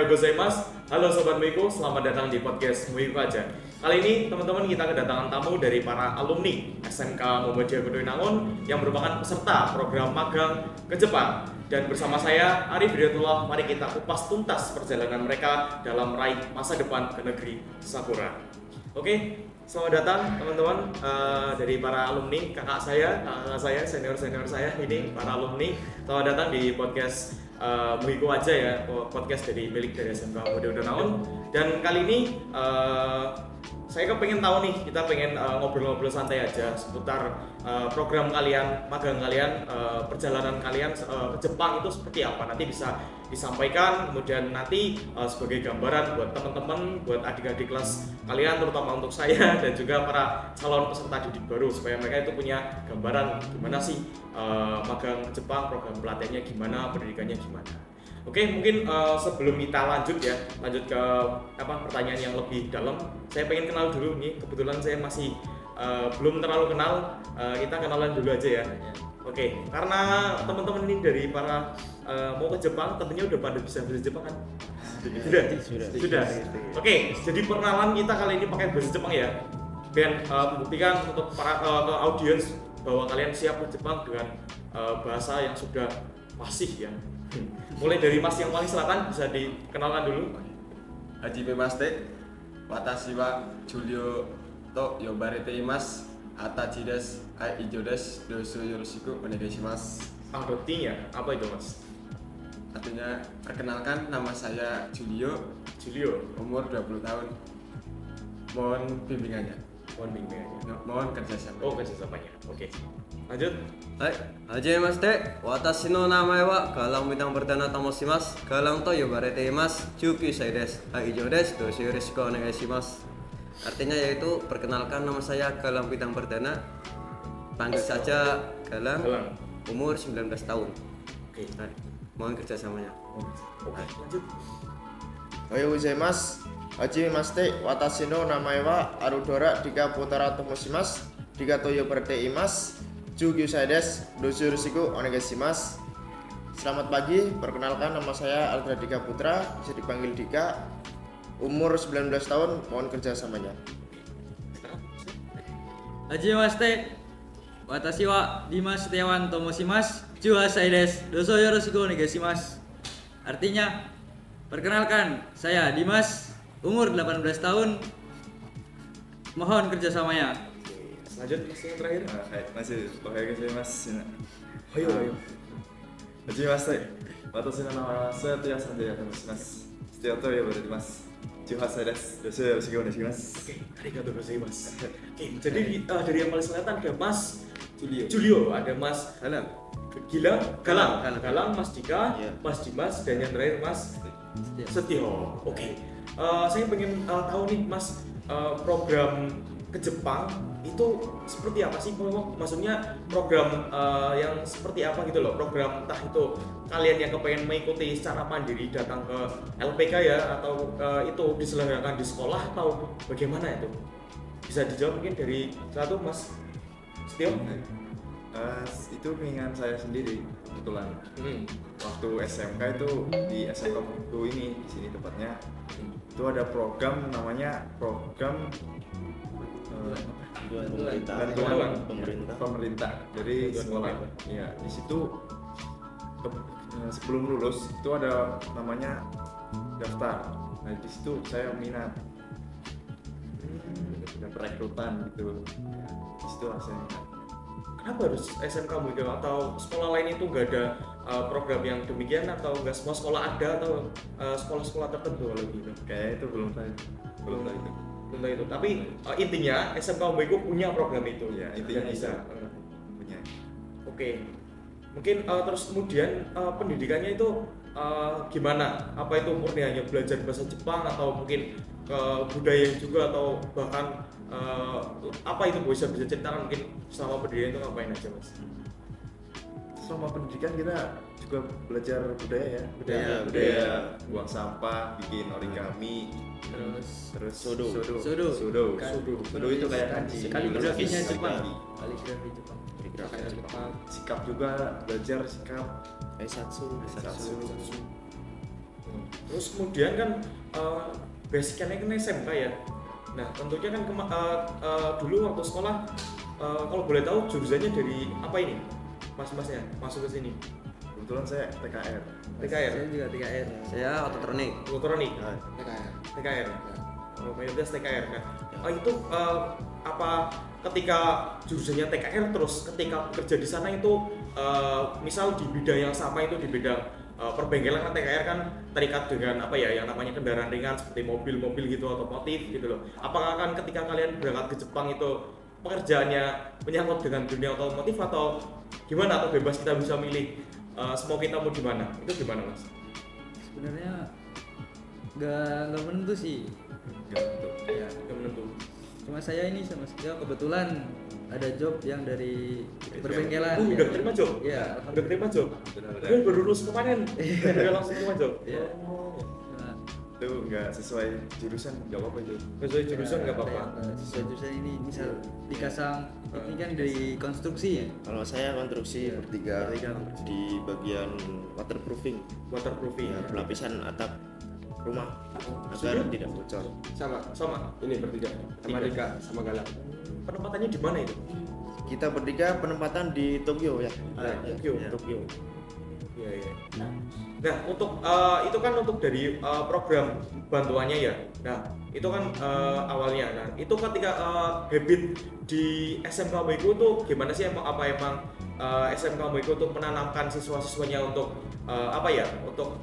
gozaimasu. Halo Sobat Muiku, selamat datang di podcast Muiku aja. Kali ini teman-teman kita kedatangan tamu dari para alumni SMK Muhammadiyah Kudoinangun yang merupakan peserta program magang ke Jepang. Dan bersama saya Arif Hidayatullah, mari kita kupas tuntas perjalanan mereka dalam meraih masa depan ke negeri Sakura. Oke, selamat datang teman-teman dari para alumni, kakak saya, senior saya ini para alumni. Selamat datang di podcast Muiku aja ya, podcast milik dari SMK Muhammadiyah Kudoinangun. Dan kali ini saya pengen tahu nih, kita pengen ngobrol-ngobrol santai aja seputar program kalian, magang kalian, perjalanan kalian ke Jepang itu seperti apa. Nanti bisa disampaikan, kemudian nanti sebagai gambaran buat teman-teman, buat adik-adik kelas kalian, terutama untuk saya dan juga para calon peserta didik baru, supaya mereka itu punya gambaran gimana sih magang ke Jepang, program pelatihannya gimana, pendidikannya gimana. Oke, mungkin sebelum kita lanjut ke pertanyaan yang lebih dalam, saya pengen kenal dulu nih. Kebetulan saya masih belum terlalu kenal, kita kenalan dulu aja ya. Oke, karena teman-teman ini dari para mau ke Jepang, tentunya udah pada bisa bahasa Jepang kan? Sudah. Oke, jadi perkenalan kita kali ini pakai bahasa Jepang ya. Dan membuktikan untuk para audiens bahwa kalian siap ke Jepang dengan bahasa yang sudah fasih ya. Mulai dari Mas yang paling selatan, bisa dikenalkan dulu. Hajimemashite, watashi wa Julio to yobarete imasu. Atachi desu. Hai, ijo desu. Dosu yoroshiku onegai shimasu. Artinya apa itu, Mas? Artinya, perkenalkan, nama saya Julio, umur 20 tahun. Mohon bimbingannya. Mohon kerjasamanya. Oh, kerjasamanya. Oke. Lanjut. Hai, hajimemashite, watashi no namae wa Galang Bintang Perdana to moshimasu. Galang to yobarete imasu. 19 歳です. Hai, ijo desu. Dosu yoroshiku onegai shimasu. Artinya yaitu, perkenalkan, nama saya Galang Bintang Perdana. Panggil saja Galang. Umur 19 tahun. Oke. Hai, mohon kerjasamanya. Oke, lanjut. Ohayou gozaimasu. Hajimemashite, watashi no namae wa Arudora Dika Putara to moshimasu. Dika to yobarete imasu. 19 歳です. Dosu yoroshiku onegai shimasu. Selamat pagi, perkenalkan, nama saya Aldra Dika Putra, bisa dipanggil Dika. Umur 19 tahun, mohon kerjasamanya. Hajimemashite, watashi wa Dimas Setiawan to moshimasu. 18 歳です. Dosu yoroshiku onegai shimasu. Artinya, perkenalkan, saya Dimas, umur 18 tahun. Mohon kerjasamanya. Lanjut, Mas yang terakhir. Hai, masih ohayou gozaimasu. Ayo. Hajimemashite, watashi no nama wa Soyotoya Sanjaya to moshimasu. Setio to yobarete imasu. 18 歳です. Dosu yoroshiku onegai shimasu. Oke, arigatou gozaimasu. Oke, jadi dari yang paling selatan ada Mas Julio, ada Mas Galang, Mas Dika, Mas Dimas, dan yang terakhir Mas Setio. Oke, saya pengen tahu nih Mas, program ke Jepang itu seperti apa sih? Maksudnya program yang seperti apa gitu loh? Program entah itu kalian yang kepengen mengikuti secara mandiri datang ke LPK ya, atau itu diselenggarakan di sekolah atau bagaimana itu? Bisa dijawab mungkin dari satu Mas Setio? Itu keinginan saya sendiri kebetulan. Waktu SMK itu di SMK Mutu ini, di sini tepatnya, itu ada program namanya program bantuan pemerintah dari sekolah. Ya, di situ sebelum lulus itu ada namanya daftar. Nah, di situ saya minat. Ada perekrutan gitu. Ya, di situ saya minat. Kenapa harus SMK Muiku atau sekolah lain itu nggak ada program yang demikian, atau nggak semua sekolah ada, atau sekolah-sekolah tertentu kalau gitu? Kayak itu belum tahu itu. Tapi intinya SMK Muiku punya program itu. Ya, intinya bisa punya. Oke, mungkin terus kemudian pendidikannya itu gimana? Apa itu murni hanya belajar bahasa Jepang, atau mungkin ke budaya juga, atau bahkan apa itu bisa ceritakan mungkin selama pendidikan itu ngapain aja, Mas? Selama pendidikan kita juga belajar budaya, buang sampah, bikin origami, terus sodo itu kayak kanji, Kaligrafinya Jepang. Kaligrafi Jepang. Sikap juga, belajar sikap. Aisatsu. Terus kemudian kan basicnya kan SMK ya. Nah tentunya kan dulu waktu sekolah kalau boleh tahu jurusannya dari apa ini mas-masnya masuk ke sini? Kebetulan saya TKR. TKR. Saya juga TKR. Saya ototronik. Elektronik. TKR. TKR. Oh, mayoritas TKR kan. Itu apa ketika jurusannya TKR terus ketika bekerja di sana itu misal di bidang yang sama itu di bidang perbengkelan kan TKR kan terikat dengan apa ya yang namanya kendaraan ringan seperti mobil-mobil gitu otomotif gitu loh. Apakah kan ketika kalian berangkat ke Jepang itu pekerjaannya menyangkut dengan dunia otomotif atau gimana atau bebas kita bisa milih semua kita mau di mana? Itu gimana Mas? Sebenarnya nggak menentu sih. Ya, nggak menentu. Cuma saya ini sama Setio kebetulan ada job yang dari perbengkelan. Udah terima job? Iya. Udah terima job? Udah baru lulus kemarin? Udah langsung terima job? Iya. Oh. Itu nggak sesuai jurusan, nggak apa-apa itu. Sesuai jurusan nggak apa-apa? Sesuai jurusan ini misal di Kasang ini kan dari konstruksi ya. Kalau saya konstruksi bertiga di bagian waterproofing, Waterproofing. ya, pelapisan atap rumah agar tidak bocor. Sama. Ini bertiga sama Rika sama Galang. Penempatannya di mana itu? Kita bertiga penempatan di Tokyo ya. Tokyo. Tokyo. Iya iya. Nah untuk itu kan untuk dari program bantuannya ya. Nah itu kan awalnya. Nah itu ketika habit di SMK Moiku tuh gimana sih apa emang SMK Moiku tuh menanamkan siswa-siswanya untuk apa ya untuk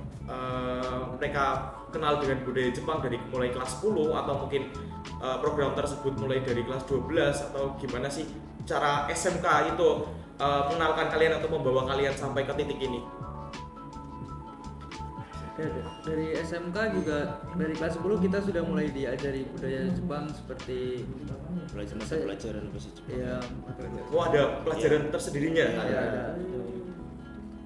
mereka kenal dengan budaya Jepang dari mulai kelas 10 atau mungkin program tersebut mulai dari kelas 12 atau gimana sih cara SMK itu mengenalkan kalian atau membawa kalian sampai ke titik ini? Dari SMK juga dari kelas 10 kita sudah mulai diajari budaya Jepang seperti Belajar pelajaran bahasa Jepang. ya Oh ada pelajaran tersendirinya? ada.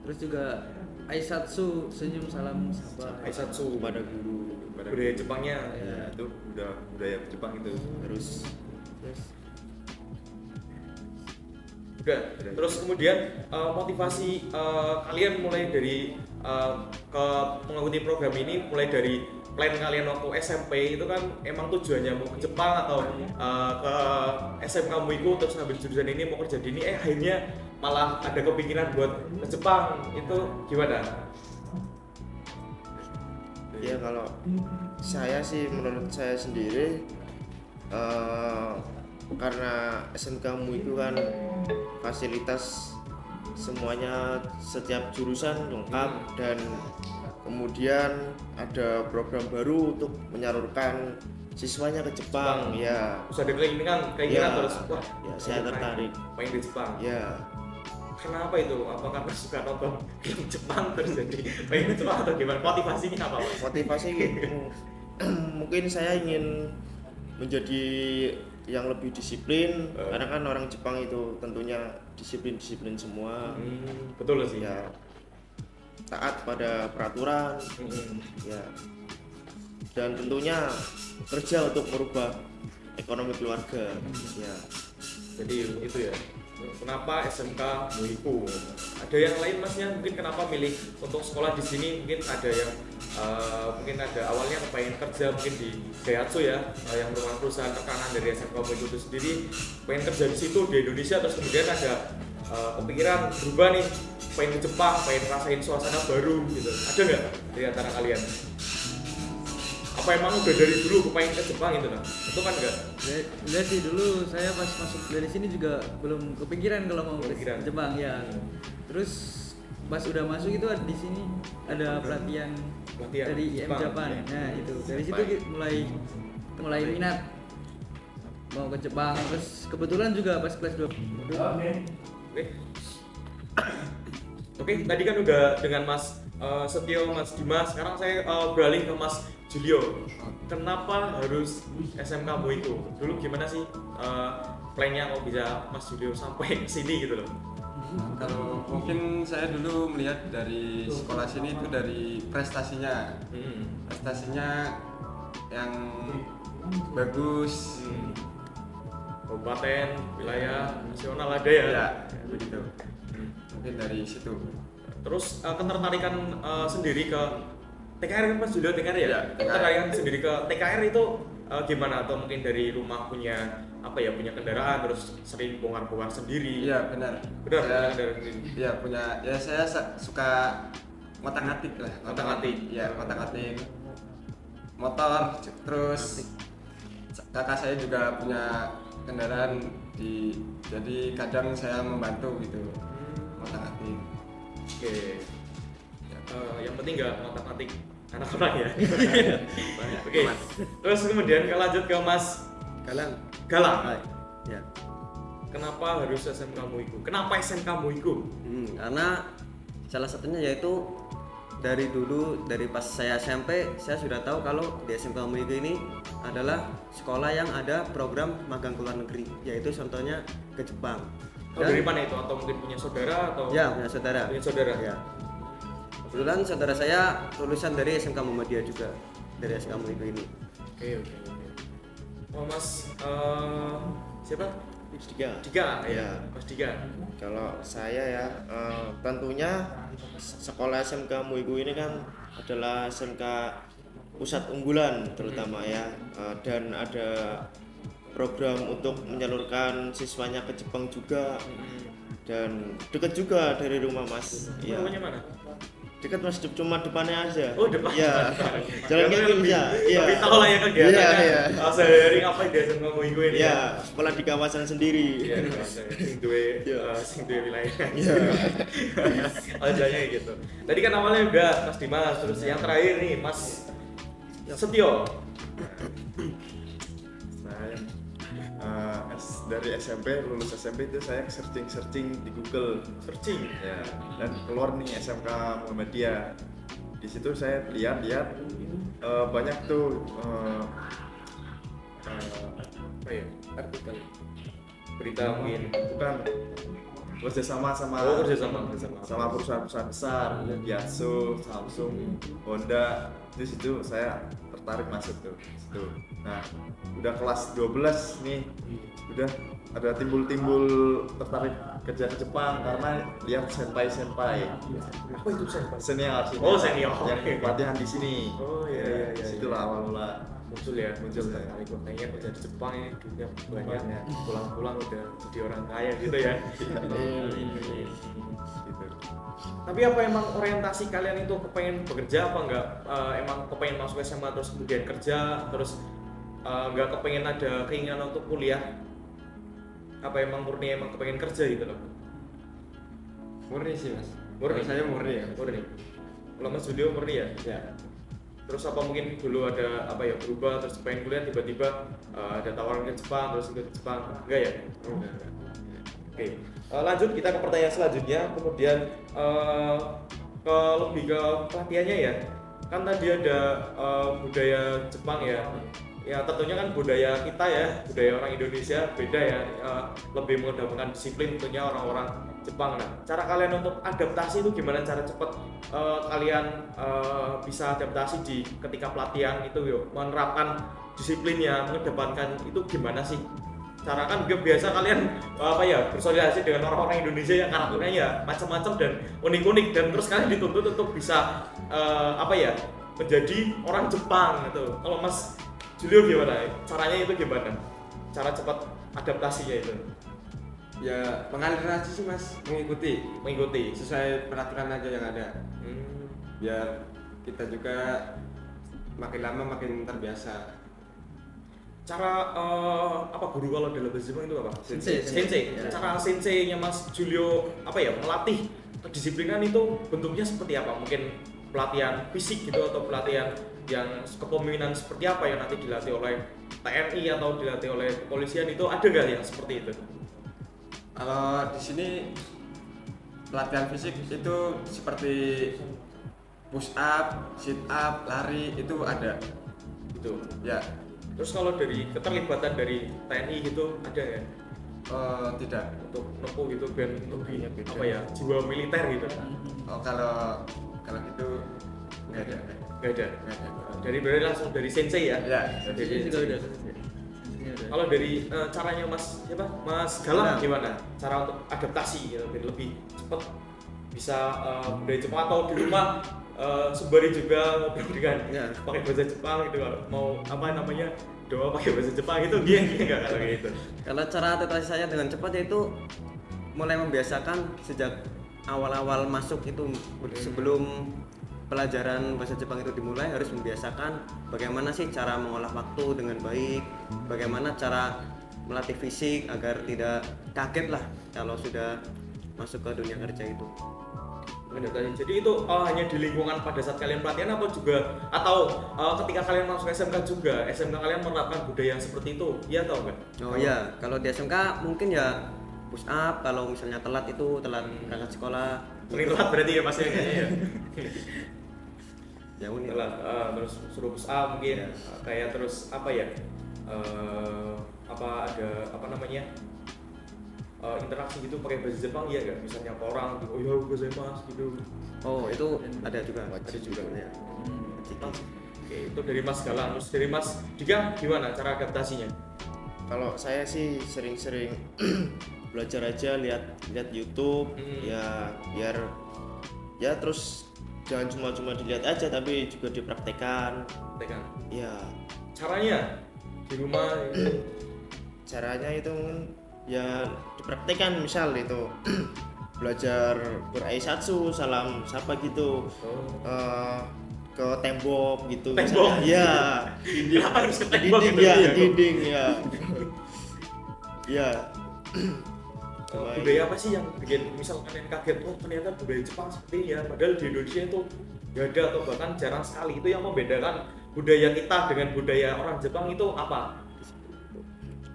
Terus juga Aisatsu, senyum salam sapa. Aisatsu Kepada guru budaya Jepangnya. Ya, itu udah budaya Jepang itu. harus Terus Udah. Terus kemudian motivasi kalian mulai dari ke mengikuti program ini mulai dari plan kalian waktu SMP itu kan emang tujuannya mau ke Jepang atau ke SMK Muiku terus ngambil jurusan ini mau kerja di ini akhirnya malah ada kepikiran buat ke Jepang itu gimana? ya. Kalau saya sih menurut saya sendiri karena SMK-mu itu kan fasilitas semuanya setiap jurusan lengkap dan kemudian ada program baru untuk menyalurkan siswanya ke Jepang. Ya, Terus ada keinginan ya, terus wah ya saya tertarik. main di Jepang. Ya, Kenapa itu? Apa karena suka nonton film Jepang terus jadi pengen Jepang atau gimana? Motivasinya apa Mas? motivasi mungkin saya ingin menjadi yang lebih disiplin karena kan orang Jepang itu tentunya disiplin semua. Betul sih. Ya, taat pada peraturan. Ya, dan tentunya kerja untuk merubah ekonomi keluarga. Ya, Jadi itu ya. Kenapa SMK Muiku? Ada yang lain masnya mungkin kenapa milih untuk sekolah di sini? Mungkin ada yang mungkin ada awalnya pengen kerja mungkin di Daihatsu ya, yang merupakan perusahaan rekanan dari SMK Muiku itu sendiri, pengen kerja di situ di Indonesia terus kemudian ada kepikiran berubah nih, pengen ke Jepang, pengen ngerasain suasana baru gitu. Ada nggak dari antara kalian? Apa emang udah dari dulu kepengen ke Jepang gitu nah? Itu kan enggak sih, dulu saya pas masuk dari sini juga belum kepikiran kalau mau ke Kepikiran. Jepang ya. Terus pas udah masuk itu di sini ada pelatihan dari IM Jepang, Japan. ya. Nah, itu dari situ mulai minat mau ke Jepang. Terus kebetulan juga pas kelas 2 Oke, tadi kan udah dengan Mas Setio, Mas Dimas. Sekarang saya beralih ke Mas Julio. Kenapa harus SMK Muiku? Dulu gimana sih plannya kalau bisa Mas Julio sampai ke sini gitu loh? Kalau mungkin saya dulu melihat dari sekolah sini itu dari prestasinya, prestasinya yang bagus. Kabupaten, wilayah, nasional ada ya? Ya, begitu. Mungkin dari situ. Terus ketertarikan sendiri ke TKR kan Mas Julio TKR ya? Iya, TKR. Terkait sendiri ke TKR itu gimana, atau mungkin dari rumah punya punya kendaraan terus sering bongkar-bongkar sendiri? Iya benar. Benar, Saya, punya kendaraan sendiri. iya punya. Ya saya suka ngotak-ngatik lah. Ngotak-ngatik. Iya ngotak-ngatik motor. Terus kakak saya juga punya kendaraan jadi kadang saya membantu gitu ngotak-ngatik. Oke. Yang penting nggak ngotak-ngatik anak orang ya. Oke. Terus kemudian kita lanjut ke Mas Galang. Ya. Kenapa harus SMK Muigo? Kenapa SMK Muigo? Karena salah satunya yaitu dari dulu, dari pas saya SMP, saya sudah tahu kalau di SMK Muigo ini adalah sekolah yang ada program magang ke luar negeri, yaitu contohnya ke Jepang. Dari mana itu? Atau mungkin punya saudara atau? Ya, punya saudara. Punya saudara. Ya. Kebetulan saudara saya lulusan dari SMK Muhammadiyah juga, dari SMK Muigo ini. Oke. Oh Mas, siapa? Dika. Dika ya. Iya. Mas Dika. Kalau saya ya tentunya sekolah SMK Muigo ini kan adalah SMK pusat unggulan terutama ya, dan ada program untuk menyalurkan siswanya ke Jepang juga, dan dekat juga dari rumah Mas. Iya. Rumahnya mana? Dekat Mas, cuma depannya aja. Oh depan. Ya. Jalan kaki bisa. Iya. Tapi tahu lah ya kegiatannya. Iya. Sehari apa di SMK Muigo ini? Iya, sekolah di kawasan sendiri. Iya, sing duwe wilayah. Iya. Ajalnya gitu. Tadi kan awalnya udah Mas Dimas, terus yang terakhir nih Mas Setio. Saya dari SMP, lulus SMP itu saya searching di Google Searching. ya, dan keluar nih SMK Muhammadiyah. Di situ saya lihat banyak tuh Apa ya? Artikel. Berita mungkin. bukan kerjasama sama perusahaan-perusahaan besar, Yaso, Samsung, Honda. Di situ saya tertarik masuk tuh situ. Nah, udah kelas 12 nih, udah ada timbul tertarik kerja ke Jepang karena lihat senpai. Apa itu senpai? Senior. Oh, senior. Yang pelatihan di sini. Oh iya. Situlah awal mula muncul saya. Kayaknya kerja di Jepang ini duitnya banyak. Pulang-pulang udah jadi orang kaya gitu ya. gitu. Tapi apa emang orientasi kalian itu kepengen bekerja apa enggak? Emang kepengen masuk SMA terus kemudian kerja, terus enggak kepengen ada keinginan untuk kuliah? Apa emang murni kepengen kerja gitu loh? Murni sih Mas. Murni? Saya murni ya. Murni. Kalau Mas Julio murni ya? Ya. Terus apa mungkin dulu ada berubah terus pengen kuliah tiba-tiba ada tawaran ke Jepang terus ke Jepang? Enggak ya? Oke. Lanjut kita ke pertanyaan selanjutnya, kemudian lebih ke pelatihannya ya. Kan tadi ada budaya Jepang ya. Ya tentunya kan budaya kita ya, budaya orang Indonesia beda ya, lebih mengedepankan disiplin tentunya orang-orang Jepang. Nah, cara kalian untuk adaptasi itu gimana? Cara cepat kalian bisa adaptasi di ketika pelatihan itu yuk, menerapkan disiplinnya, mengedepankan itu gimana sih? Cara kan biasa kalian bersosialisasi dengan orang-orang Indonesia yang karakternya ya macam-macam dan unik-unik, dan terus kalian dituntut untuk bisa menjadi orang Jepang gitu. Kalau Mas Julio gimana? Caranya itu gimana? Cara cepat adaptasinya itu? Ya mengalir aja sih Mas, mengikuti sesuai peraturan aja yang ada. Biar kita juga makin lama makin terbiasa. Cara guru kalau dalam bahasa Jepang itu apa? Sensei. Ya. Cara sensei-nya Mas Julio melatih kedisiplinan itu bentuknya seperti apa? Mungkin pelatihan fisik gitu atau pelatihan yang kepemimpinan seperti apa yang nanti dilatih oleh TNI atau dilatih oleh kepolisian, itu ada nggak yang seperti itu? Kalau di sini pelatihan fisik itu seperti push up, sit up, lari itu ada. Gitu. Ya. Terus kalau dari keterlibatan dari TNI gitu ada ya? Tidak. Untuk nempuh gitu biar lebih jiwa militer gitu? Oh kalau gitu nggak ada. Nggak ada. Berarti langsung dari sensei ya? Ya. Dari sensei. Kalau dari caranya Mas Galang gimana? Cara untuk adaptasi ya, biar lebih cepat bisa budaya Jepang, atau di rumah sembari juga ngobrol dengan Ya. pakai bahasa Jepang gitu, mau apa namanya doa pakai bahasa Jepang itu dia nggak kayak gitu. Kalau cara adaptasi saya dengan cepat yaitu mulai membiasakan sejak awal-awal masuk itu, sebelum pelajaran bahasa Jepang itu dimulai harus membiasakan bagaimana sih cara mengolah waktu dengan baik, bagaimana cara melatih fisik agar tidak kaget lah kalau sudah masuk ke dunia kerja itu. Jadi itu hanya di lingkungan pada saat kalian pelatihan atau ketika kalian masuk SMK juga, SMK kalian menerapkan budaya yang seperti itu, iya atau enggak? Oh iya, kalau di SMK mungkin ya push up, kalau misalnya telat berangkat sekolah. Sering telat berarti ya pasti kayaknya ya. Ya unik. Telat, terus suruh push up mungkin, kayak terus apa ya? Ada apa namanya? Interaksi gitu pakai bahasa Jepang ya kan, misalnya ke orang gitu, oh ya gozaimasu gitu. Oh itu ada juga. Ada juga ya. Oke, itu dari Mas Galang. Terus dari Mas Dika gimana cara adaptasinya? Kalau saya sih sering-sering belajar aja, lihat YouTube ya, biar ya terus jangan cuma dilihat aja tapi juga dipraktekkan. Ya, Caranya di rumah itu caranya itu ya dipraktekkan, misal itu belajar beraisatsu, salam sapa gitu, ke tembok gitu. Tembok? Misalnya. Ya, Kenapa harus ke tembok dinding gitu? ya, Iya, dinding ya. Ya. budaya apa sih yang bikin misal kalian kaget, oh ternyata budaya Jepang seperti ini ya, padahal di Indonesia itu nggak ada atau bahkan jarang sekali. Itu yang membedakan budaya kita dengan budaya orang Jepang itu apa?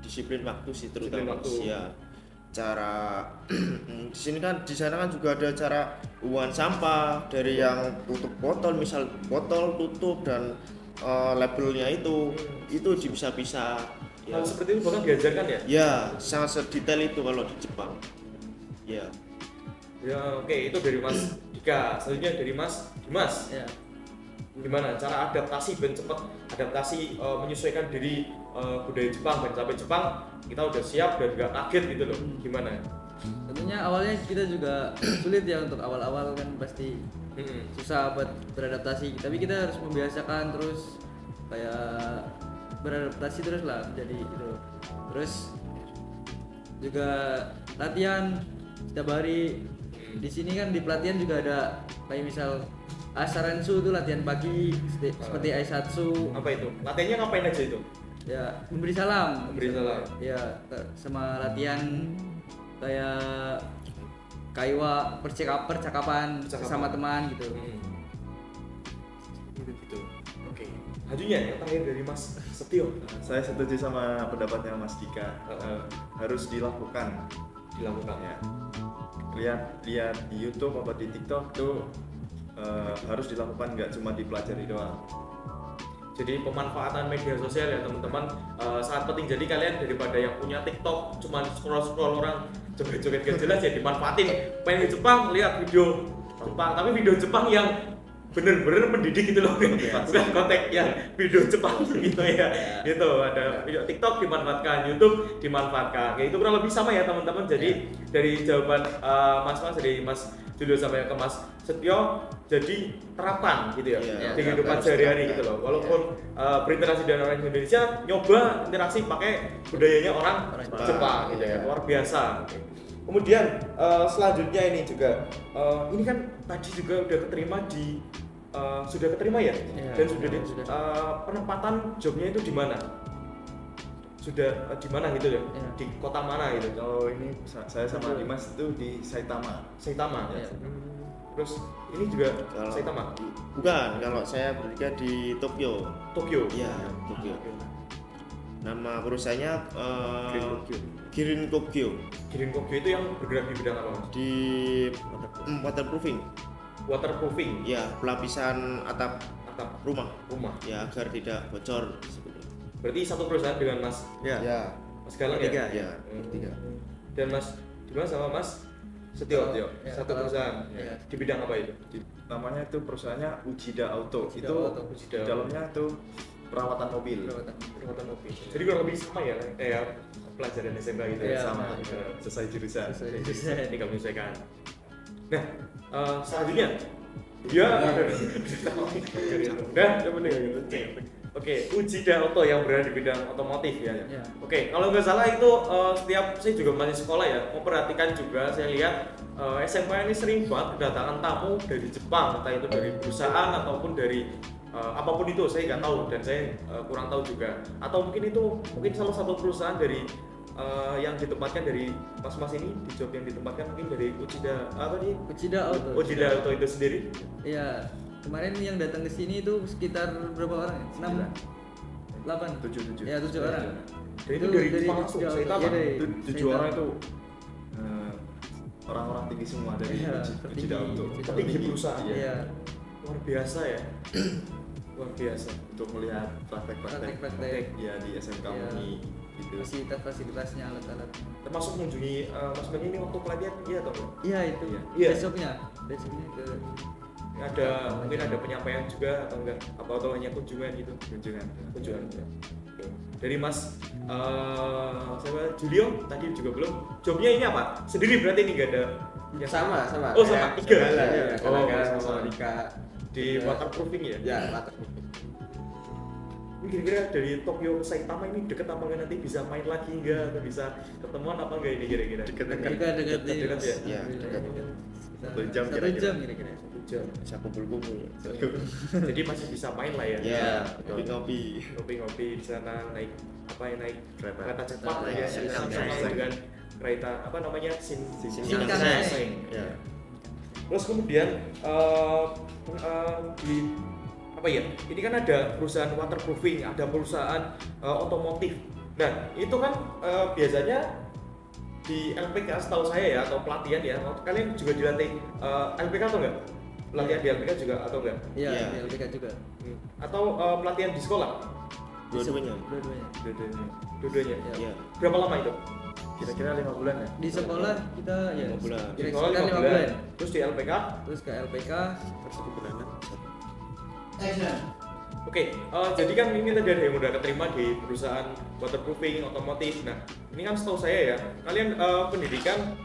Disiplin waktu sih Disiplin terutama. waktu. Ya, cara di sana kan juga ada cara buang sampah, dari yang tutup botol, misal botol tutup dan labelnya itu dipisah-pisah. Ya, Hal seperti itu bahkan diajarkan ya? ya sangat sedetail itu kalau di Jepang. Ya, Ya oke, itu dari Mas Dika. Selanjutnya dari Mas Dimas. Ya. Gimana cara adaptasi ben cepat menyesuaikan diri budaya Jepang, ben sampai Jepang kita udah siap dan nggak kaget gitu loh. Gimana? Tentunya awalnya kita juga sulit ya, untuk awal-awal kan pasti susah buat beradaptasi, tapi kita harus membiasakan terus, kayak beradaptasi terus lah jadi gitu. Terus juga latihan setiap hari. Di sini kan di pelatihan juga ada kayak misal asarensu itu latihan pagi seperti aisatsu. Apa itu? Latihannya ngapain aja itu? Ya, memberi salam. Memberi salam. Ya, sama latihan kayak kaiwa, percakapan sama teman gitu. Gitu. Oke. Selanjutnya yang terakhir dari Mas Setio. Saya setuju sama pendapatnya Mas Dika. Harus dilakukan Ya. lihat di YouTube atau di TikTok tuh harus dilakukan, nggak cuma dipelajari doang. Jadi pemanfaatan media sosial ya teman-teman sangat penting. Jadi kalian daripada yang punya TikTok cuma scroll orang joget-joget gak jelas, ya dimanfaatin. Pengen ke Jepang lihat video Jepang, tapi video Jepang yang bener-bener mendidik gitu loh, bukan konteks yang video Jepang gitu ya. Gitu, ada video TikTok dimanfaatkan, YouTube dimanfaatkan. Kayak itu kurang lebih sama ya teman-teman. Jadi dari jawaban dari Mas Julio sampai ke Mas Setio, jadi terapkan gitu ya, di kehidupan sehari-hari gitu loh. Walaupun berinteraksi dengan orang Indonesia, nyoba interaksi pakai budayanya orang Jepang gitu ya, luar biasa. Kemudian selanjutnya ini juga, ini kan tadi juga udah keterima sudah keterima ya, dan sudah penempatan jobnya itu di mana? Sudah di mana gitu ya? Di kota mana gitu? Kalau ini saya sama Dimas itu di Saitama. Saitama. Ya. Terus ini juga kalau Saitama? bukan, kalau saya bekerja di Tokyo. Tokyo. Iya, Tokyo. Nama perusahaannya Kirin Kogyo. Kirin Kogyo itu yang bergerak di bidang apa Mas? Di waterproofing. Waterproofing. Ya, pelapisan atap rumah. Ya, agar tidak bocor. Berarti satu perusahaan dengan Mas Ya. Mas Galang Bertiga, ya? Ya, bertiga. Dan Mas Dimas sama Mas Setio, Setio. satu perusahaan. Ya. Di bidang apa itu? Namanya itu perusahaannya Ujida Auto. Ujida Itu Auto. Ujida. di dalamnya tuh perawatan mobil. Perawatan mobil. Jadi kurang lebih sama ya kayak pelajaran SMK gitu ya? Iya, Sama, Ya. sesuai jurusan. Tinggal menyesuaikan. Nah, selanjutnya Iya. Udah. Oke, Uchida Auto yang berada di bidang otomotif ya. Ya. Oke, kalau nggak salah itu setiap saya juga masih sekolah ya, memperhatikan juga saya lihat SMK ini sering banget kedatangan tamu dari Jepang, entah itu dari perusahaan ataupun dari apapun itu saya nggak tahu dan saya kurang tahu juga. Atau mungkin itu salah satu perusahaan dari yang ditempatkan dari mas-mas ini di job yang ditempatkan mungkin dari Uchida Uchida Auto. Itu sendiri. Iya. Kemarin yang datang ke sini itu sekitar berapa orang ya? 6 8 7. Ya, 7 orang. Dan itu dari Jepang langsung, Uchida saya Auto. tahu. Iya, dari Itu 7 Saitama. orang itu orang-orang tinggi semua dari Iya, Uchida Auto. Petinggi perusahaan. Iya. Luar biasa ya. Luar biasa. Untuk melihat praktek-praktek Praktek-praktek. ya di SMK Iya. Muni gitu. Fasilitasnya, alat-alat. Termasuk mengunjungi Mas Bani ini waktu pelatihan iya atau enggak? Iya itu. Iya. Besoknya ke Mungkin ada penyampaian juga atau enggak? Atau hanya kunjungan gitu? Kunjungan. Oke. Dari Mas siapa? Julio tadi juga belum. Jobnya ini apa? Sendiri berarti ini enggak ada yang Sama. Oh, sama. Tiga. Ya, Oh, Kanaga sama. sama Rika. Di waterproofing ya? Ya, waterproofing. Ini kira-kira dari Tokyo ke Saitama ini deket apa enggak, nanti bisa main lagi enggak atau bisa ketemuan apa enggak ini kira-kira? dekat Dekat ya? Ya, dekat. Satu jam 1 kira-kira. jam kira-kira. Jam. Bisa kumpul-kumpul. Jadi masih bisa main lah ya. Ya, ngopi-ngopi. Ngopi-ngopi di sana naik Kereta. kereta cepat Kereta, ya, ya. sama dengan kereta apa namanya Shinkansen. Ya. Terus kemudian di apa ya? Ini kan ada perusahaan waterproofing, ada perusahaan otomotif. Nah itu kan biasanya di LPK setahu saya ya atau pelatihan ya, kalian juga dilatih LPK atau enggak? Pelatihan di LPK juga atau enggak? Iya, Iya. di LPK juga. Atau pelatihan di sekolah? Dua-duanya. Dua-duanya. Dua-duanya. Ya. Ya, Berapa lama itu? Kira-kira 5 bulan ya? Di sekolah kita ya 5 bulan. Di kira-kira sekolah 5 5 bulan. Terus di LPK? Terus ke LPK. terus 1 bulanan. Oke, jadi kan ini tadi ada yang udah keterima di perusahaan waterproofing, otomotif. Nah, ini kan setahu saya ya, kalian pendidikan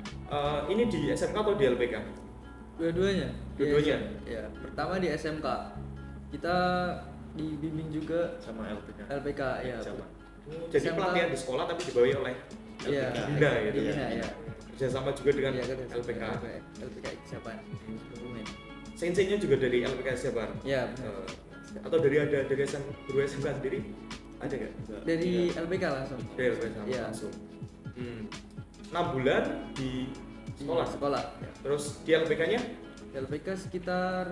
ini di SMK atau di LPK? Dua-duanya. Dua-duanya? Ya, pertama di SMK. Kita dibimbing juga Sama LPK. LPK ya. Sama. Jadi SMK. pelatihan di sekolah tapi dibawahi oleh Iya. Bina gitu. Iya, iya. Kerjasama juga dengan Iya, kan, LPK. LPK siapa? Dokumen. Senseinya juga dari LPK siapa? Ya, benar. Atau dari guru SMK sendiri? Ada nggak? Dari LPK langsung. Dari LPK Iya. langsung. 6 bulan di sekolah. Di sekolah. Ya. Terus di LPK-nya? Di LPK sekitar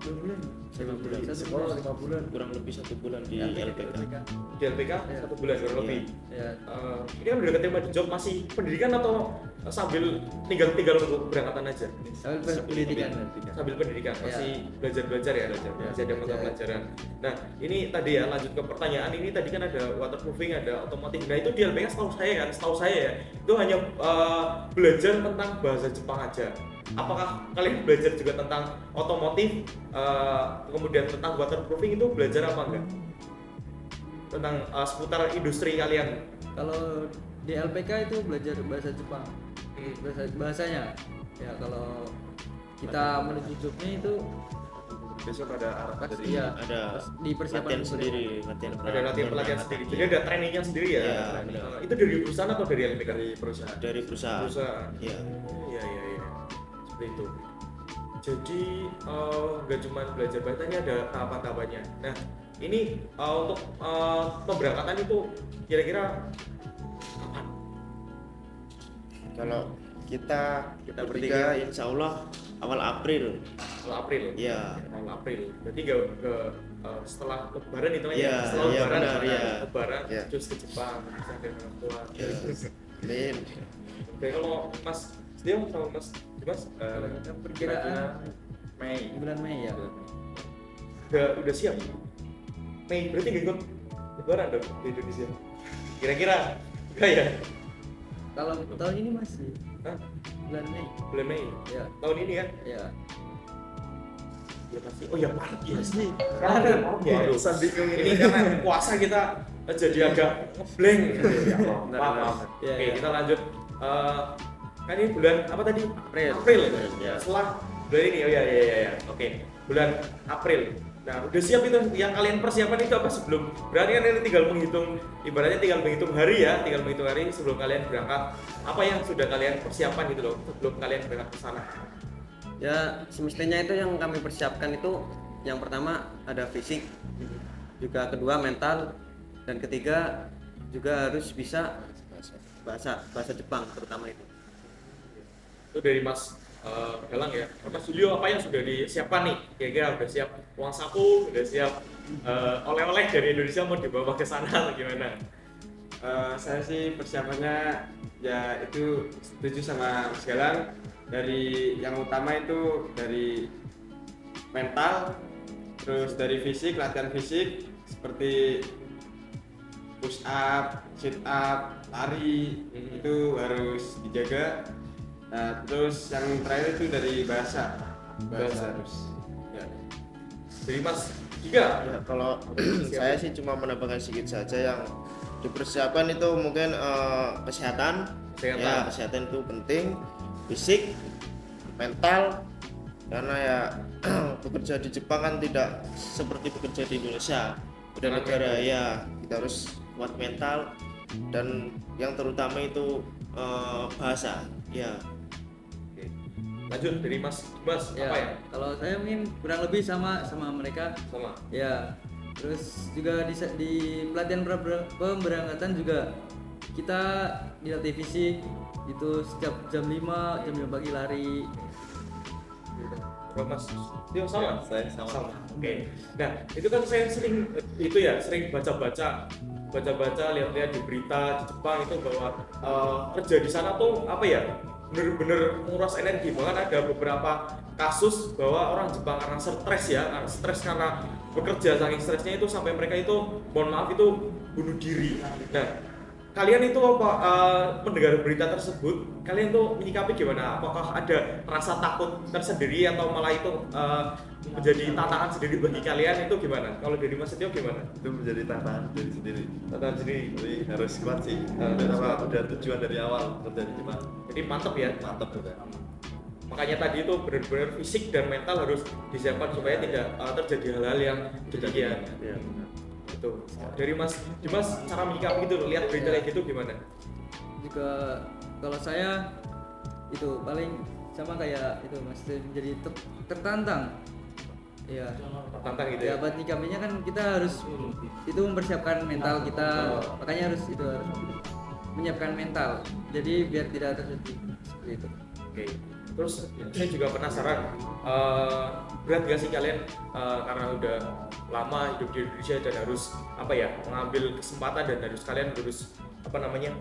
2 bulan. 5 bulan. Satu Sekolah bulan. 5 bulan. Kurang lebih 1 bulan di LPK. LPK. Di LPK Iya. 1 bulan kurang lebih. Ya. Ini kan udah keterima di job, masih pendidikan atau sambil tinggal untuk berangkatan aja? Sambil pendidikan. Sambil pendidikan, Iya. masih belajar ya, masih ada mata Belajar. pelajaran. Nah ini tadi ya, lanjut ke pertanyaan ini tadi kan ada waterproofing, ada otomotif. Nah itu di LPK setahu saya ya, itu hanya belajar tentang bahasa Jepang aja. Apakah kalian belajar juga tentang otomotif, kemudian tentang waterproofing itu belajar apa enggak? Tentang seputar industri kalian? Kalau di LPK itu belajar bahasa Jepang. Hmm. Bahasanya. Ya kalau kita menuju jobnya itu Besok ada arah pas dari iya, Ada pas di persiapan latihan sendiri, latihan Ada latihan pelatihan sendiri, jadi ada trainingnya sendiri ya? Iya, benar. Itu dari perusahaan atau dari LPK? dari perusahaan. dari perusahaan. Perusahaan. Iya. Iya. Seperti itu. Jadi nggak cuma belajar bahasa, ini ada tahapan-tahapannya. Nah ini untuk pemberangkatan itu kira-kira kapan? Kalau kita Kita bertiga bertiga. insya Allah awal April. Awal April. Iya. Awal April. Berarti setelah Lebaran itu Iya, setelah iya, Lebaran, benar, iya. Lebaran Iya. terus ke Jepang, bisa dengan orang tua. Ya. Amin. Oke, kalau Mas Dio sama Mas Dimas perkiraan Mei. bulan Mei ya. udah siap? Mei berarti nggak ikut Lebaran dong di Indonesia? Kira-kira enggak ya? Kalau tahun ini masih Hah? bulan Mei. Bulan Mei Ya. tahun ini kan? Ya. Ya pasti. Oh ya Maret ya. Pasti. Maret ya. Waduh, sandi Ini karena puasa kita jadi agak ngeblank. Ya, maaf. Ya, Oke, ya. kita lanjut. Kan ini bulan apa tadi? April. April. Ya. Setelah bulan ini. Oh ya. Oke. Bulan April. Nah, udah siap itu yang kalian persiapan itu apa sebelum? Berarti kan ini tinggal menghitung, ibaratnya tinggal menghitung hari sebelum kalian berangkat. Apa yang sudah kalian persiapan gitu loh sebelum kalian berangkat ke sana? Ya, semestinya itu yang kami persiapkan itu yang pertama ada fisik, juga kedua mental, dan ketiga juga harus bisa bahasa Jepang terutama itu. Itu dari Mas Galang ya. Mas Julio, apa yang sudah disiapkan nih? Kira-kira udah siap uang saku, udah siap oleh-oleh dari Indonesia mau dibawa ke sana atau gimana? Saya sih persiapannya ya itu setuju sama Mas Galang. Dari yang utama itu dari mental, terus dari fisik, latihan fisik seperti push up, sit up, lari itu harus dijaga. Nah, terus yang terakhir itu dari bahasa harus. Ya. Dari Mas Giga. Ya, kalau saya sih cuma menambahkan sedikit saja yang dipersiapkan itu mungkin kesehatan. Ya, kesehatan itu penting, fisik, mental, karena ya bekerja di Jepang kan tidak seperti bekerja di Indonesia. Beda negara ya, kita harus kuat mental dan yang terutama itu bahasa. Ya. Oke. Lanjut dari Mas Ya, apa ya? kalau saya mungkin kurang lebih sama mereka. Sama. Ya, terus juga di pelatihan pemberangkatan juga kita dilatih fisik itu setiap jam 5 pagi lari. Kalau Mas Tio sama? Saya sama. Oke. Nah, itu kan saya sering baca-baca lihat-lihat di berita di Jepang itu bahwa kerja di sana tuh apa ya? Bener-bener menguras energi. Bahkan ada beberapa kasus bahwa orang Jepang karena stres karena bekerja saking stresnya itu sampai mereka itu mohon maaf itu bunuh diri. Nah, kalian itu mendengar berita tersebut, kalian tuh menyikapi gimana? Apakah ada rasa takut tersendiri atau malah itu menjadi tantangan sendiri bagi kalian itu gimana? Kalau dari Mas Setio gimana? Itu menjadi tantangan diri sendiri. Tantangan sendiri. Jadi harus kuat sih. Udah tujuan dari awal kerja di Jepang. Jadi mantep ya. Mantap udah. Makanya tadi itu benar-benar fisik dan mental harus disiapkan supaya tidak terjadi hal-hal yang demikian. Iya. Itu. Dari Mas Dimas cara menyikapi gitu lihat berita kayak gitu gimana? Juga kalau saya itu paling sama kayak itu Mas, menjadi tertantang. Iya. Tertantang gitu Ya, ya. buat nyikapinya kan kita harus itu mempersiapkan mental kita, makanya harus menyiapkan mental. Jadi biar tidak terjadi seperti itu. Oke. Terus saya juga penasaran, berat gak sih kalian karena udah lama hidup di Indonesia dan harus mengambil kesempatan dan kalian harus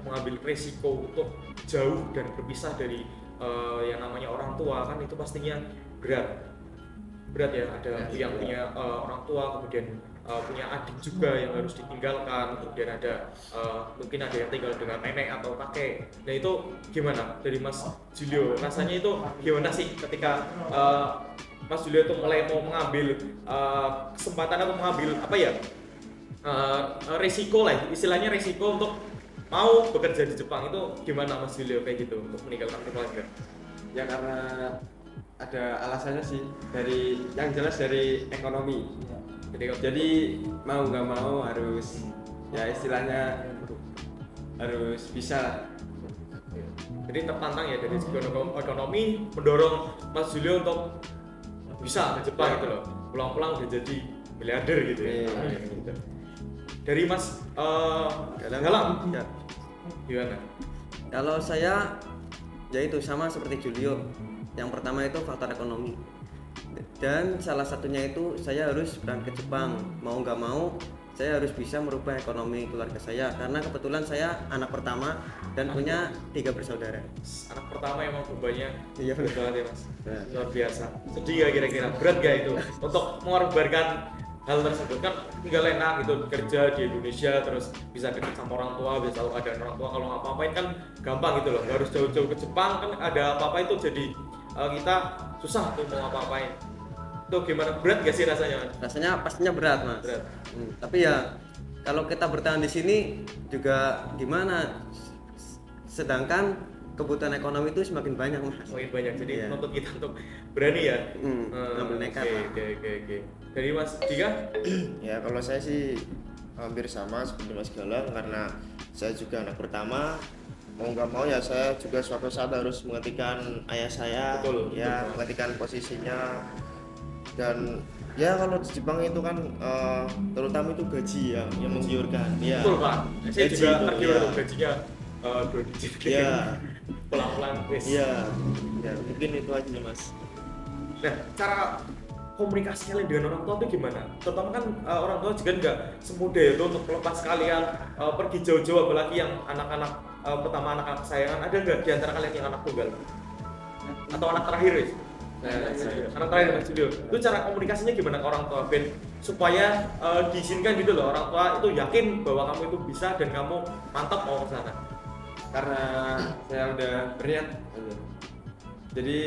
mengambil resiko untuk jauh dan berpisah dari yang namanya orang tua, kan itu pastinya berat ya. Ada yang punya orang tua, kemudian punya adik juga yang harus ditinggalkan, kemudian ada mungkin ada yang tinggal dengan nenek atau kakek. Nah itu gimana dari Mas Julio? Rasanya itu gimana sih ketika Mas Julio itu mulai mau mengambil kesempatan atau mengambil resiko lah, istilahnya resiko untuk mau bekerja di Jepang, itu gimana Mas Julio kayak gitu untuk meninggalkan keluarga? Ya karena ada alasannya sih, dari yang jelas dari ekonomi. Jadi mau nggak mau harus ya istilahnya harus bisa. Jadi tertantang ya dari segi ekonomi mendorong Mas Julio untuk bisa ke Jepang gitu loh. Pulang-pulang udah jadi miliarder gitu ya. Gitu. Dari Mas Galang Ya. gimana? Kalau saya ya itu sama seperti Julio. Yang pertama itu faktor ekonomi. Dan salah satunya itu saya harus berangkat ke Jepang. Mau nggak mau saya harus bisa merubah ekonomi keluarga saya, karena kebetulan saya anak pertama dan punya 3 bersaudara. Anak pertama emang bebannya Iya, berat banget ya Mas. Nah. Luar biasa. Sedih gak kira-kira? Berat gak itu untuk mengorbankan hal tersebut? Kan tinggal enak gitu kerja di Indonesia terus bisa dekat sama orang tua, bisa tahu ada orang tua, kalau ngapa-ngapain kan gampang gitu loh. Gak harus jauh-jauh ke Jepang, kan ada apa-apa itu jadi kita susah tuh mau ngapa-ngapain. Itu gimana? Berat gak sih rasanya? Rasanya pastinya berat, Mas. Berat. Tapi ya kalau kita bertahan di sini juga gimana? Sedangkan kebutuhan ekonomi itu semakin banyak mas. Semakin banyak, jadi Iya. menuntut kita untuk berani ya. Ngambil nekat lah. Oke. Dari Mas Dika? Ya kalau saya sih hampir sama seperti Mas Galang, karena saya juga anak pertama. Mau nggak mau ya saya juga suatu saat harus menggantikan ayah saya. Betul, Ya betul. menggantikan posisinya. Dan ya kalau di Jepang itu kan terutama itu gaji yang menggiurkan. Ya. Betul Pak, saya Gaji juga itu, tergiur ya. tuh gajinya 2 digit. Iya. Pelan-pelan wes. Iya. Ya mungkin itu aja Mas. Nah, cara komunikasi kalian dengan orang tua itu gimana? Terutama kan orang tua juga nggak semudah itu untuk melepas kalian pergi jauh-jauh, apalagi yang anak-anak pertama anak-anak kesayangan. Ada nggak di antara kalian yang anak tunggal? Atau anak terakhir ya? Anak terakhir Mas Julio. Itu cara komunikasinya gimana ke orang tua Ben? Supaya diizinkan gitu loh, orang tua itu yakin bahwa kamu itu bisa dan kamu mantap mau ke sana. Karena saya udah berniat aja. Jadi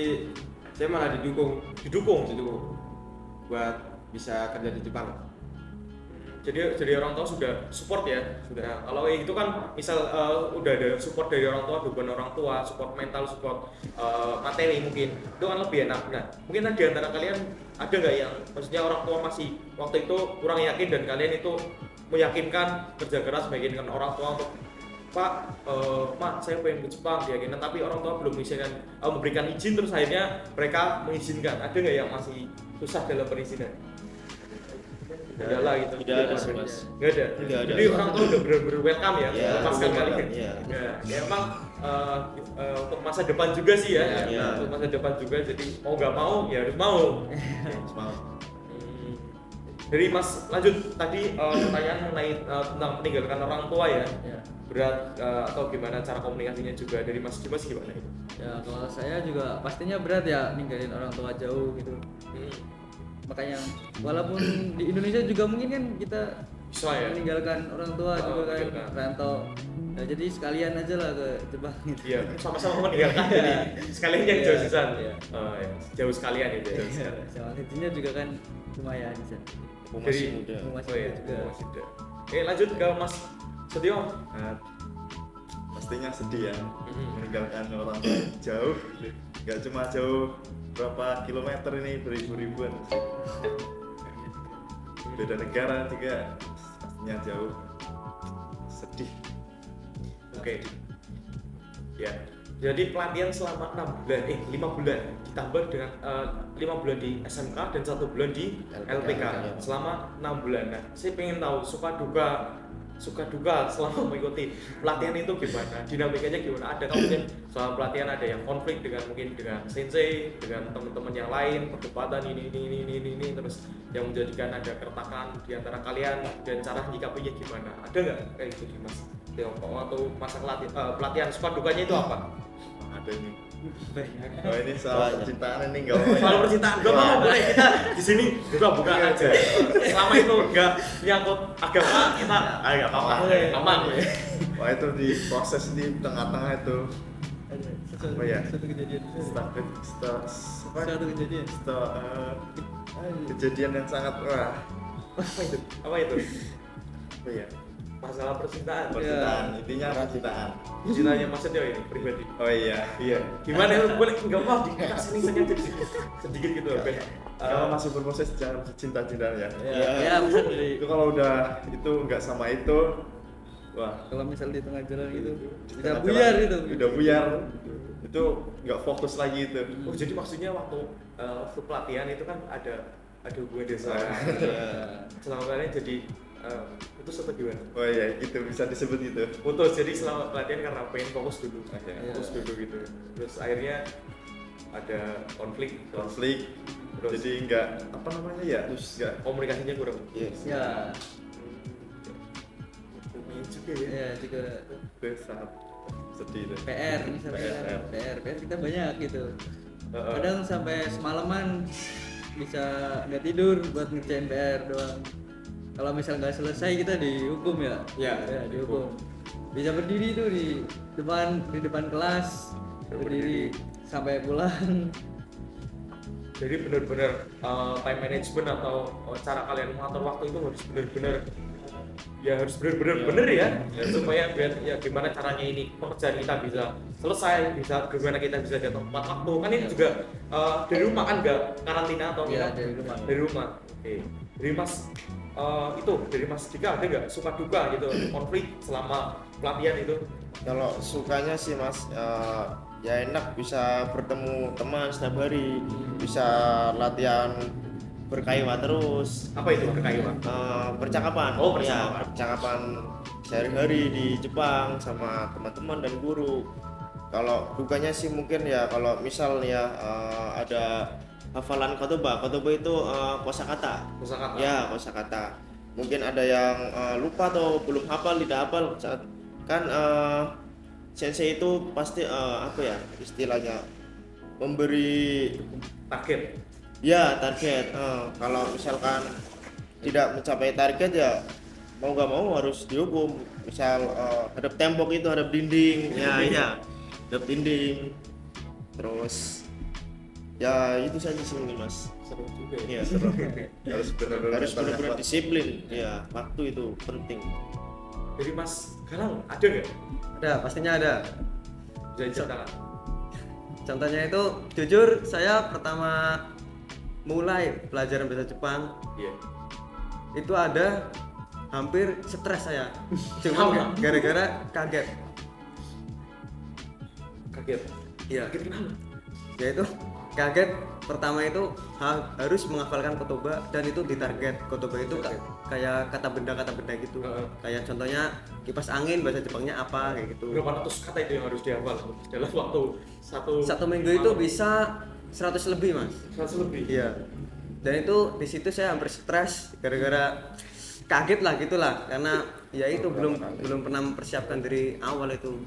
saya malah didukung Didukung. buat bisa kerja di Jepang. Jadi orang tua sudah support ya. Nah, kalau kayak gitu kan misal udah ada support dari orang tua, dukungan orang tua, support mental, support materi mungkin itu kan lebih enak. Nah, mungkin di antara kalian ada nggak yang maksudnya orang tua masih waktu itu kurang yakin dan kalian itu meyakinkan, kerja keras meyakinkan orang tua untuk Pak, Mak, saya pengen ke Jepang diyakinkan, tapi orang tua belum mengizinkan, memberikan izin, terus akhirnya mereka mengizinkan. Ada nggak yang masih susah dalam perizinan? Tidak lah gitu. Tidak ada sih, Mas. Nggak ada. Tidak ada. Jadi orang tua udah bener-bener welcome ya, Iya, melepaskan welcome, kalian. iya. Ya emang untuk masa depan juga sih ya. Iya. Untuk masa depan juga, jadi mau nggak mau ya harus mau. Mau. Dari Mas lanjut tadi pertanyaan mengenai tentang meninggalkan orang tua ya. Ya. Berat atau gimana cara komunikasinya juga dari Mas Dimas gimana itu? Ya kalau saya juga pastinya berat ya ninggalin orang tua jauh gitu. Makanya walaupun di Indonesia juga mungkin kan kita Bisa ya. meninggalkan orang tua Oh, juga kan meninggalkan. rantau. Nah, jadi sekalian aja lah ke Jepang gitu. Iya, sama-sama meninggalkan jadi sekalian yang Iya, jauh sisan. iya. Ya. Jauh sekalian itu ya. Sama gajinya juga kan lumayan bisa. Masih muda. Masih Oh iya, juga. Mas Ida. Oke, lanjut ke Mas Setio. Nah, pastinya sedih ya Mhm. meninggalkan orang tua jauh, nggak cuma jauh berapa kilometer ini, beribu-ribuan sih. Beda negara juga pastinya jauh, sedih. Oke. Ya. Jadi pelatihan selama 5 bulan ditambah dengan 5 bulan di SMK dan 1 bulan di LPK ya. selama 6 bulan. Nah, saya pengen tahu suka duka selama mengikuti pelatihan itu gimana? Dinamikanya gimana? Ada mungkin selama pelatihan ada yang konflik mungkin dengan sensei, dengan teman-teman yang lain, perdebatan ini terus yang menjadikan ada keretakan di antara kalian dan cara menyikapinya gimana? Ada nggak kayak gitu Mas? Waktu masa pelatihan suka dukanya itu apa? Ada ini. Oh ini soal percintaan ini nggak apa-apa. Soal percintaan, gak mau boleh kita di sini buka aja. Selama itu nggak nyangkut agama kita, nggak apa-apa, aman. Wah itu di proses di tengah-tengah itu Ada apa ya? satu kejadian. Satu kejadian. Kejadian yang sangat wah Apa itu? apa ya? Masalah percintaan. Percintaan, intinya percintaan. Cintanya Mas Setio ini pribadi. Oh iya. Gimana? Boleh nggak mau dikasih linknya sedikit gitu, Ben. Kalau masih berproses jangan cinta-cintaan ya. Ya, bisa dari Itu kalau udah itu nggak sama itu, wah kalau misal di tengah jalan gitu di bisa tengah buyar jalan gitu. Udah buyar. Itu nggak fokus lagi itu. Oh jadi maksudnya waktu pelatihan itu kan ada hubungan desa. Selama kalian jadi putus atau gimana? Oh iya, gitu bisa disebut gitu. Putus, jadi selama pelatihan karena pengen fokus dulu Iya. fokus dulu gitu. Terus akhirnya ada konflik Terus jadi nggak apa namanya ya? Nggak komunikasinya kurang. Yes. Ya, Juga ya. ya juga itu sangat sedih itu. PR misalnya PR. PR kita banyak gitu. Heeh. Kadang sampai semalaman bisa nggak tidur buat ngerjain PR doang. Kalau misal nggak selesai kita dihukum ya. Ya, dihukum. Bisa berdiri tuh di depan kelas, berdiri sampai pulang. Jadi benar-benar time management atau cara kalian mengatur waktu itu harus benar-benar ya harus bener-bener bener ya, supaya biar ya gimana caranya ini pekerjaan kita bisa selesai, bisa gimana kita bisa datang tepat waktu. Kan ini juga dari rumah kan, nggak karantina atau Iya, nginap? dari rumah. Oke. Dari Mas dari Mas Dika ada nggak suka duka gitu konflik selama pelatihan itu? Kalau sukanya sih Mas, ya enak bisa bertemu teman setiap hari, bisa latihan berkaiwa terus. Apa itu berkaiwa? Percakapan. Oh, Ya, percakapan sehari-hari di Jepang sama teman-teman dan guru. Kalau dukanya sih mungkin ya kalau misal ya ada hafalan kotoba itu kosakata. Kosakata. Ya, kosakata. Mungkin ada yang lupa atau belum hafal, tidak hafal kan sensei itu pasti apa ya istilahnya memberi Target. ya target. Kalau misalkan tidak mencapai target ya mau nggak mau harus dihukum. Misal hadap tembok itu hadap dinding, ya iya hadap dinding. Terus ya itu saja sih mungkin Mas. Seru juga ya. Iya seru. Harus benar-benar Harus benar-benar disiplin. Ya waktu itu penting. Jadi Mas Galang ada nggak? Ada, pastinya ada. Bisa diceritakan? Contohnya itu, jujur saya pertama mulai pelajaran bahasa Jepang Iya. itu ada hampir stres saya. Cuma gara-gara kaget. Kaget. Iya. Kaget kenapa? Yaitu kaget pertama itu harus menghafalkan kotoba dan itu ditarget. Kotoba itu kayak kata benda gitu. Kayak contohnya kipas angin bahasa Jepangnya apa kayak gitu. Berapa ratus kata itu yang harus dihafal dalam waktu Satu minggu itu bisa 100 lebih Mas. 100 lebih. Iya. Dan itu di situ saya hampir stres gara-gara kaget lah gitulah karena ya itu belum pernah mempersiapkan dari awal itu.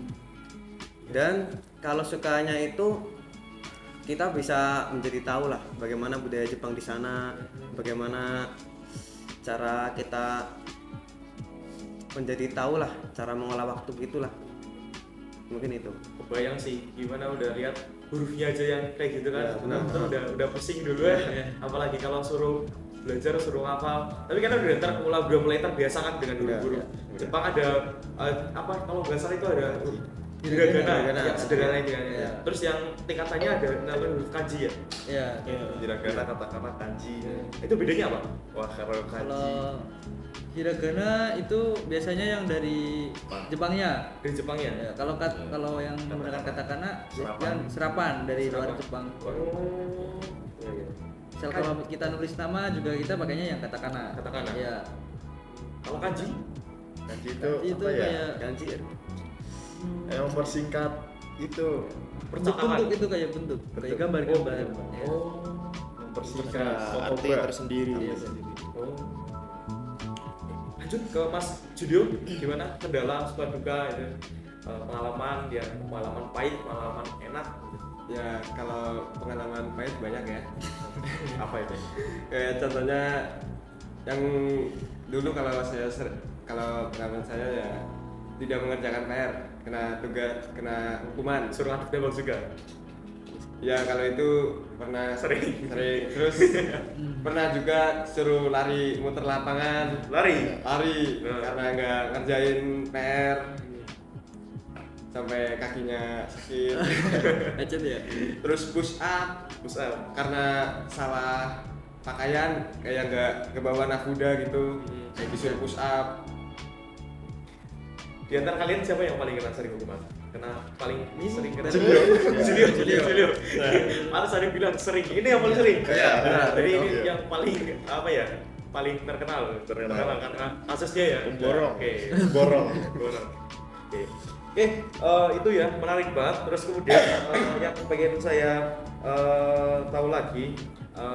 Dan kalau sukanya itu kita bisa menjadi tahu lah bagaimana budaya Jepang di sana, bagaimana cara kita menjadi tahu lah cara mengolah waktu gitulah. Mungkin itu. Kebayang sih gimana udah lihat hurufnya aja yang kayak gitu kan. Ya, benar. udah pusing dulu ya. Apalagi kalau suruh belajar suruh ngapal. Tapi kan udah mulai terbiasa kan dengan guru-guru. Jepang ada apa kalau nggak salah itu ada hiragana, ya, sederhana itu kan. Ya. Terus yang tingkatannya ada namanya huruf kanji ya. Iya. hiragana kata-kata kanji. Itu bedanya apa? Wah, kalau kanji Kalau hiragana itu biasanya yang dari Jepangnya. Dari Jepang ya? Ya, kalau yang menggunakan katakana Serapan. yang serapan dari luar Serapan. Jepang. Oh. Iya, iya. Misal kalau kita nulis nama juga kita pakainya yang katakana. Katakana. Iya. Kalau kanji? kanji itu Itu apa ya? kayak Kanji. Mempersingkat itu bentuk itu kayak bentuk, kayak gambar-gambar. Ya. Oh. mempersingkat Arti kotoba. tersendiri. Oh. Lanjut ke Mas Judio, gimana kendala suka duka itu pengalaman ya, pengalaman pahit, pengalaman enak. Ya kalau pengalaman pahit banyak ya. Apa itu? Kayak contohnya yang dulu kalau pengalaman saya ya tidak mengerjakan PR, kena tugas, kena hukuman. Suruh ngaduk tembok juga. Ya kalau itu pernah Sering. terus pernah juga suruh lari muter lapangan Lari. Nah. Karena nggak ngerjain PR sampai kakinya sakit. Lecet ya. Terus push up karena salah pakaian kayak nggak kebawa nafuda gitu, kayak disuruh push up. Di antara kalian siapa yang paling kena sering hukuman? Kena paling sering kena Julio. Malah saya bilang sering. Ini yang paling sering. Iya, benar. Jadi ini Iya. yang paling apa ya? Paling terkenal karena kasusnya ya. Borong. Oke. Borong. Borong. Oke, itu ya menarik banget. Terus kemudian yang pengen saya tahu lagi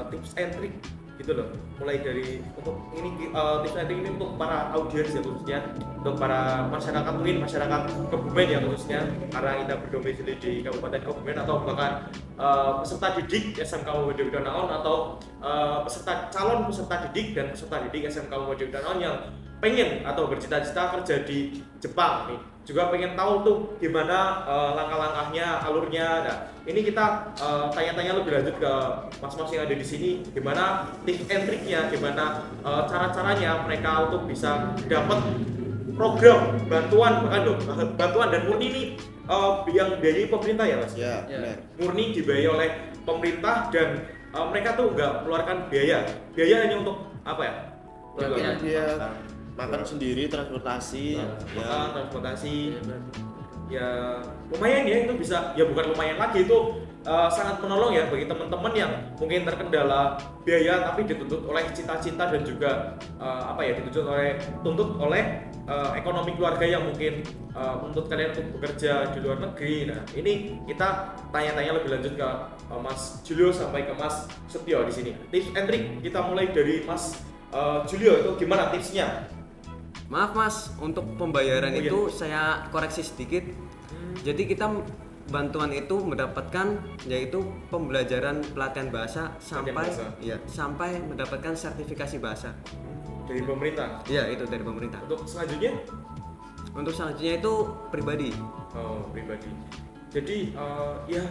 tips and trick gitu loh. Mulai dari untuk ini tips and trick ini untuk para audiens ya khususnya, untuk para masyarakat UIN, masyarakat Kebumen ya khususnya, karena kita berdomisili di Kabupaten Kebumen atau bahkan peserta didik SMK Muhammadiyah Widya Naon atau calon peserta didik dan peserta didik SMK Muhammadiyah Widya Naon yang pengen atau bercita-cita kerja di Jepang nih, juga pengen tahu tuh gimana langkah-langkahnya, alurnya. Nah, ini kita tanya-tanya lebih lanjut ke mas-mas yang ada di sini, gimana tips and triknya, gimana cara-caranya mereka untuk bisa dapat program bantuan, bahkan bantuan dan murni ini yang biayai pemerintah ya mas? Ya, benar. Murni dibiayai oleh pemerintah dan mereka tuh nggak keluarkan biaya hanya untuk apa ya? Pelatihan. Dia makan sendiri, transportasi, Makan, transportasi, ya lumayan ya, itu bisa, ya bukan lumayan lagi, itu sangat menolong ya bagi teman-teman yang mungkin terkendala biaya tapi dituntut oleh cita-cita dan juga dituntut oleh ekonomi keluarga yang mungkin menuntut kalian untuk bekerja di luar negeri. Nah, ini kita tanya-tanya lebih lanjut ke Mas Julio sampai ke Mas Setio di sini. Tips and trick kita mulai dari Mas Julio, itu gimana tipsnya? Maaf Mas, untuk pembayaran Oh, iya. itu saya koreksi sedikit. Jadi kita bantuan itu mendapatkan yaitu pembelajaran pelatihan bahasa sampai bahasa. ya sampai mendapatkan sertifikasi bahasa. Dari pemerintah. Ya, itu dari pemerintah. Untuk selanjutnya? Untuk selanjutnya itu pribadi. Oh, pribadi. Jadi ya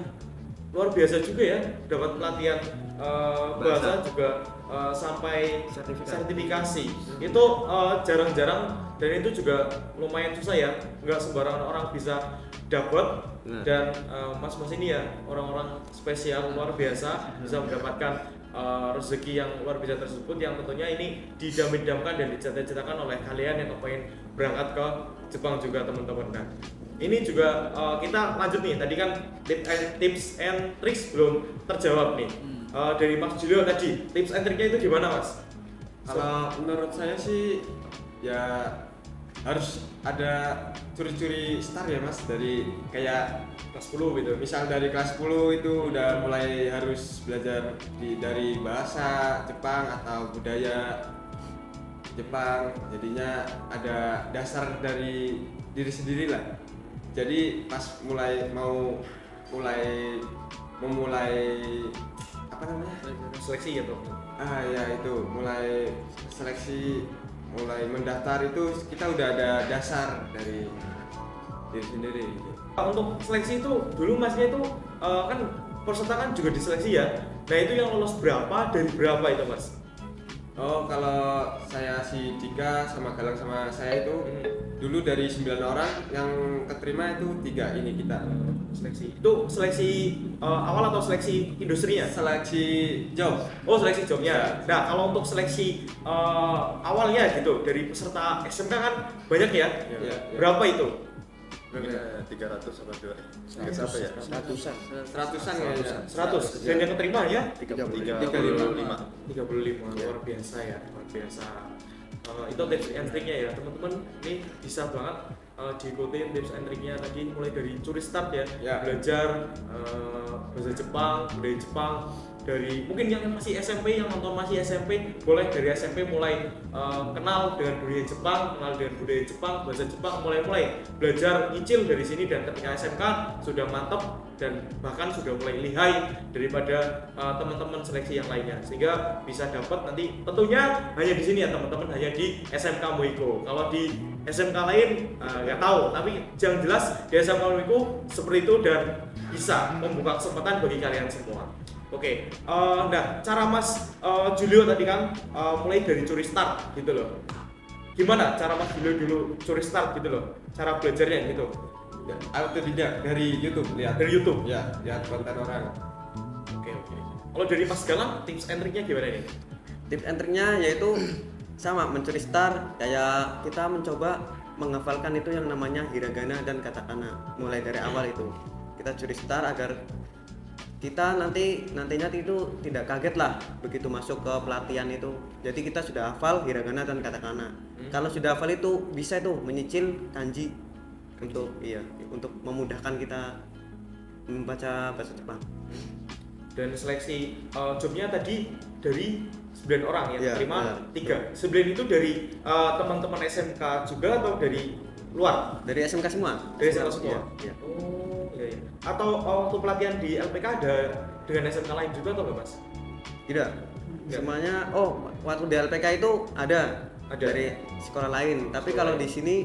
luar biasa juga ya, dapat pelatihan bahasa juga sampai sertifikasi. Itu jarang-jarang dan itu juga lumayan susah ya, nggak sembarangan orang bisa dapat. Nah. Dan mas-mas ini ya orang-orang spesial luar biasa bisa mendapatkan rezeki yang luar biasa tersebut, yang tentunya ini didam-damkan dan dicita-citakan oleh kalian yang pengen berangkat ke Jepang juga teman-teman. Nah, ini juga kita lanjut nih, tadi kan tips and tricks belum terjawab nih. Dari Mas Julio tadi, tips and triknya itu gimana Mas? Kalau menurut saya sih ya harus ada curi-curi start ya Mas, dari kayak Kelas 10 gitu. misal dari kelas 10 itu udah mulai harus belajar dari bahasa Jepang atau budaya Jepang, jadinya ada dasar dari diri sendiri lah. Jadi pas memulai apa namanya? Seleksi ya toh. Ya itu mulai seleksi, mulai mendaftar itu kita udah ada dasar dari diri sendiri gitu. Untuk seleksi itu dulu masnya itu kan peserta kan juga diseleksi ya. Nah, itu yang lolos berapa dari berapa itu Mas? Oh, kalau saya si Dika sama Galang sama saya itu dulu dari 9 orang yang keterima itu 3 ini kita. Seleksi. Itu seleksi awal atau seleksi industrinya? Seleksi job. Oh, seleksi jobnya. Nah, kalau untuk seleksi awalnya gitu dari peserta SMK kan banyak ya. Ya. Berapa itu? Mungkin 300 apa 200? Nggak 100, sampai ya? 100-an. 100-an kayaknya. 100. Dan yang keterima ya 35. 35. Luar biasa ya, luar biasa. Itu tips and triknya ya teman-teman, ini bisa banget diikutin tips and triknya tadi, mulai dari curi start ya. Belajar bahasa Jepang, budaya Jepang, dari mungkin yang masih SMP, yang nonton masih SMP, boleh dari SMP mulai kenal dengan budaya Jepang, bahasa Jepang, mulai belajar nyicil dari sini, dan ketika SMK sudah mantap dan bahkan sudah mulai lihai daripada teman-teman seleksi yang lainnya, sehingga bisa dapat nanti tentunya hanya di sini ya teman-teman, hanya di SMK Muiko. Kalau di SMK lain nggak tahu, tapi yang jelas di SMK Muiko seperti itu dan bisa membuka kesempatan bagi kalian semua. Oke, nah cara Mas Julio tadi kan mulai dari curi start gitu loh. Gimana cara Mas Julio dulu curi start gitu loh? Cara belajarnya gitu? Autodidak dari YouTube, lihat. Dari YouTube? Ya, lihat konten orang. Oke. Kalau dari Mas Galang, tips and triknya gimana nih? Tips and triknya yaitu sama, mencuri start, kayak kita mencoba menghafalkan itu yang namanya hiragana dan katakana mulai dari awal itu. Kita curi start agar kita nantinya itu tidak kaget lah begitu masuk ke pelatihan itu. Jadi kita sudah hafal hiragana dan katakana. Kalau sudah hafal itu bisa itu menyicil kanji untuk memudahkan kita membaca bahasa Jepang. Dan seleksi jobnya tadi dari 9 orang yang terima 3. 9 itu dari teman-teman SMK juga atau dari luar? Dari SMK semua. Dari SMK semua. Iya. Oh, iya. Atau waktu pelatihan di LPK ada dengan SMK lain juga atau enggak, Mas? Tidak. Semuanya waktu di LPK itu ada Ada. dari sekolah lain. Tapi Sekolah kalau lain. di sini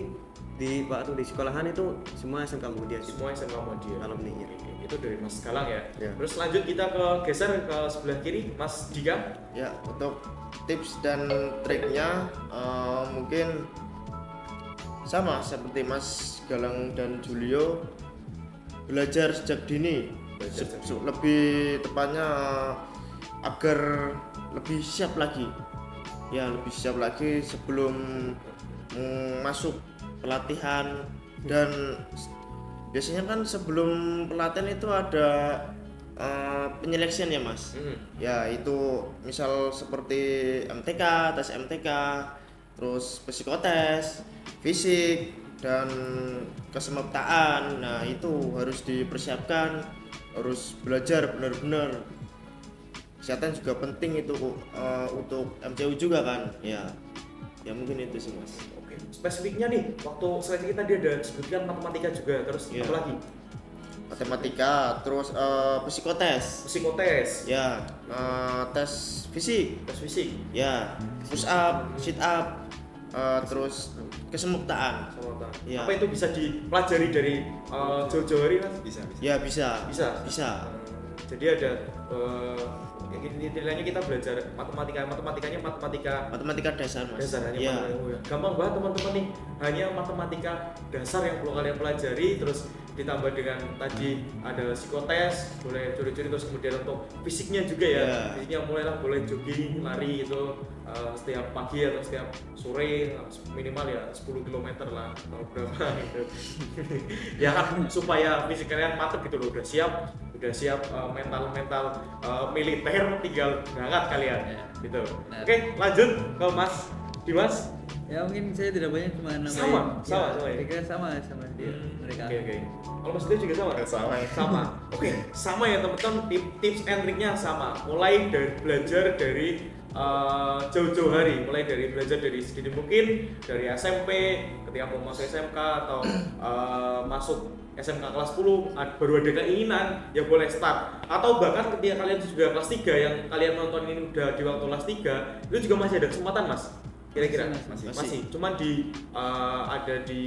di waktu di sekolahan itu semua SMK Muhammadiyah gitu. Semua SMA Muhammadiyah. Alumni-nya. Itu dari Mas Galang ya. Ya. Terus lanjut kita geser ke sebelah kiri, Mas Dika. Ya, untuk tips dan triknya mungkin sama seperti Mas Galang dan Julio, belajar sejak dini. Lebih tepatnya agar lebih siap lagi. Ya, lebih siap lagi sebelum masuk pelatihan. Dan biasanya kan sebelum pelatihan itu ada penyeleksian ya Mas. Ya itu misal seperti MTK, tes MTK, terus psikotes, fisik dan kesemaptaan. Nah itu harus dipersiapkan, harus belajar benar-benar. Kesehatan juga penting itu untuk MCU juga kan. Ya mungkin itu sih Mas. Oke, spesifiknya nih, waktu seleksi kita dia ada sebutkan matematika juga, terus Iya. apa lagi? Matematika, terus psikotes. Psikotes, Ya, tes fisik. tes fisik, Ya, push up, sit up, terus kesemaptaan. sama apa? Iya. Apa itu bisa dipelajari dari jauh-jauh hari Mas? Bisa. Ya bisa. Bisa. Jadi ada nilainya kita belajar matematikanya Matematika dasar Mas. dasar hanya Ya. matematika. Gampang banget teman-teman nih, hanya matematika dasar yang perlu kalian pelajari, terus ditambah dengan tadi ada psikotes, boleh curi-curi, terus kemudian untuk fisiknya juga ya. Ya. Fisiknya mulailah boleh jogging, lari itu setiap pagi atau setiap sore minimal ya 10 km lah atau berapa gitu. Ya kan supaya fisik kalian mantep gitu loh, udah siap mental militer, tinggal berangkat kalian gitu. Oke, lanjut ke Mas Dimas. Ya mungkin saya tidak banyak cuma nambahin. Sama ya, ya? kira sama dia mereka. Oke. Kalau Mas Dio juga sama? Sama. Oke, sama ya teman-teman, tips and triknya sama. Mulai dari belajar dari jauh-jauh hari, mulai dari belajar dari sedini mungkin, dari SMP, ketika mau masuk SMK atau masuk SMK kelas 10 baru ada keinginan ya boleh start, atau bahkan ketika kalian juga kelas 3 yang kalian nonton ini udah di waktu kelas 3 itu juga masih ada kesempatan Mas, kira-kira masih. Cuman ada di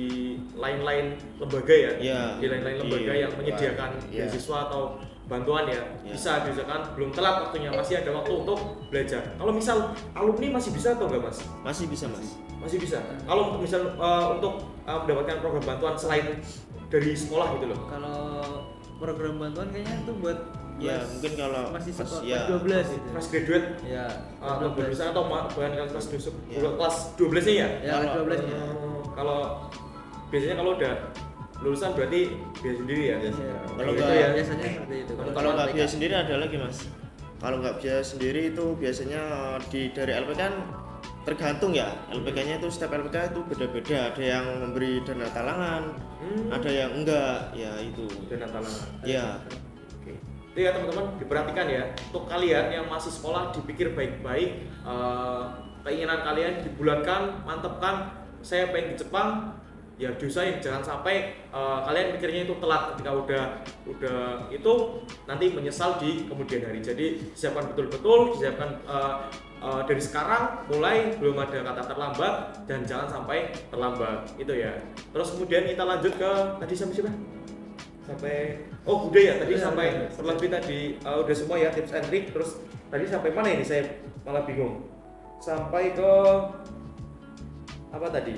lain-lain lembaga ya, Ya, di lain-lain lembaga yang menyediakan ya. beasiswa atau bantuan ya, bisa diusahakan, belum telat waktunya, masih ada waktu untuk belajar. Kalau misal alumni masih bisa atau enggak Mas? Masih bisa Mas. Masih bisa. Kalau untuk misal untuk mendapatkan program bantuan selain dari sekolah gitu loh. Kalau program bantuan kayaknya itu buat Ya kelas- mungkin kalau masih pas- sekolah ya. 12 gitu. Fresh graduate Ya, atau 12. lulusan atau bahkan kelas 12 Ya. kelas 12-nya ya? Ya, kelas 12 nya. Kalau biasanya kalau udah lulusan berarti biaya sendiri ya? Ya. Kalau Gitu nggak- ya, biasanya seperti itu. Kalau nggak MTK. biaya sendiri ada lagi Mas. Kalau nggak biaya sendiri itu biasanya dari LPK kan tergantung ya. LPK-nya itu setiap LPK itu beda-beda. Ada yang memberi dana talangan, ada yang enggak. Ya itu. Dan talangan. Ya. Oke. Itu ya teman-teman, diperhatikan ya. Untuk kalian yang masih sekolah, dipikir baik-baik. Keinginan kalian dibulatkan, mantepkan. Saya pengen di Jepang, ya diusahain, jangan sampai kalian mikirnya itu telat ketika udah itu nanti menyesal di kemudian hari. Jadi siapkan betul-betul, disiapkan dari sekarang mulai, belum ada kata terlambat dan jangan sampai terlambat itu ya. Terus kemudian kita lanjut ke tadi sampai siapa? Sampai udah ya tadi sampai kurang lebih tadi udah semua ya tips and trick. Terus tadi sampai mana ini saya malah bingung. Sampai ke apa tadi?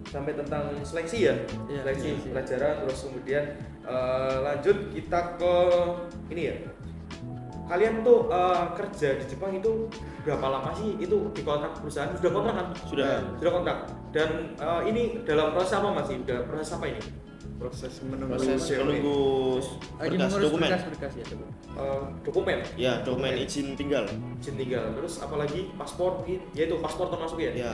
Sampai tentang seleksi ya, Iya, seleksi seleksi. pelajaran. Terus kemudian lanjut kita ke ini ya. Kalian tuh kerja di Jepang itu berapa lama sih? Itu di kontrak perusahaan sudah kontrak kan? Sudah. Sudah kontrak. Dan ini dalam proses apa Mas? Udah proses apa ini? Proses menunggu Proses menunggu Lagi berkas mengurus dokumen. berkas ya coba. Dokumen, Ya, dokumen izin tinggal. izin tinggal. Terus apalagi paspor mungkin? Ya itu paspor termasuk ya? Ya,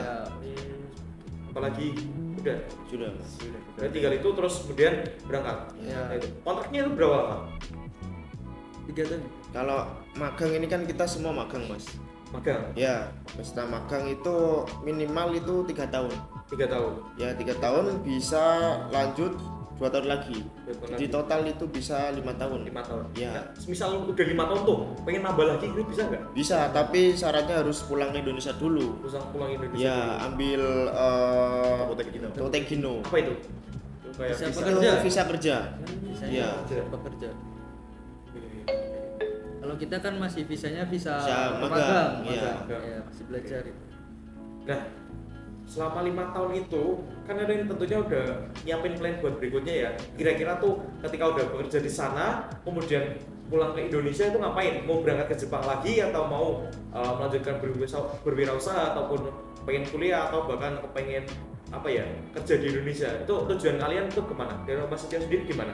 Apalagi udah. sudah Mas. Berarti tinggal itu terus kemudian berangkat. Ya. Nah, itu. Kontraknya itu berapa lama? 3 tahun. Kalau magang ini kan kita semua magang Mas. Magang Ya, peserta magang itu minimal itu 3 tahun. 3 tahun. Ya 3 tahun bisa lanjut 2 2 tahun lagi. 2 tahun Jadi lagi. total itu bisa 5 tahun. 5 tahun. Ya. Nah, misal udah 5 tahun tuh, pengen nambah lagi itu bisa nggak? Bisa, tapi syaratnya harus pulang ke Indonesia dulu. Pulang Indonesia. Ya, dulu. ambil Tokotegino. Tokotegino. Apa itu? Itu kayak Visa visa. Itu Pekerja. visa kerja. Visanya Iya. pekerja. Kalau kita kan masih visanya visa Visa magang. iya. Ya, masih belajar. Nah, selama 5 tahun itu kan ada yang tentunya udah nyiapin plan buat berikutnya ya. Kira-kira tuh ketika udah bekerja di sana, kemudian pulang ke Indonesia itu ngapain? Mau berangkat ke Jepang lagi atau mau melanjutkan berwirausaha ataupun pengen kuliah atau bahkan kepengen apa ya kerja di Indonesia? Itu tujuan kalian tuh kemana? Dari Mas Setia sendiri gimana?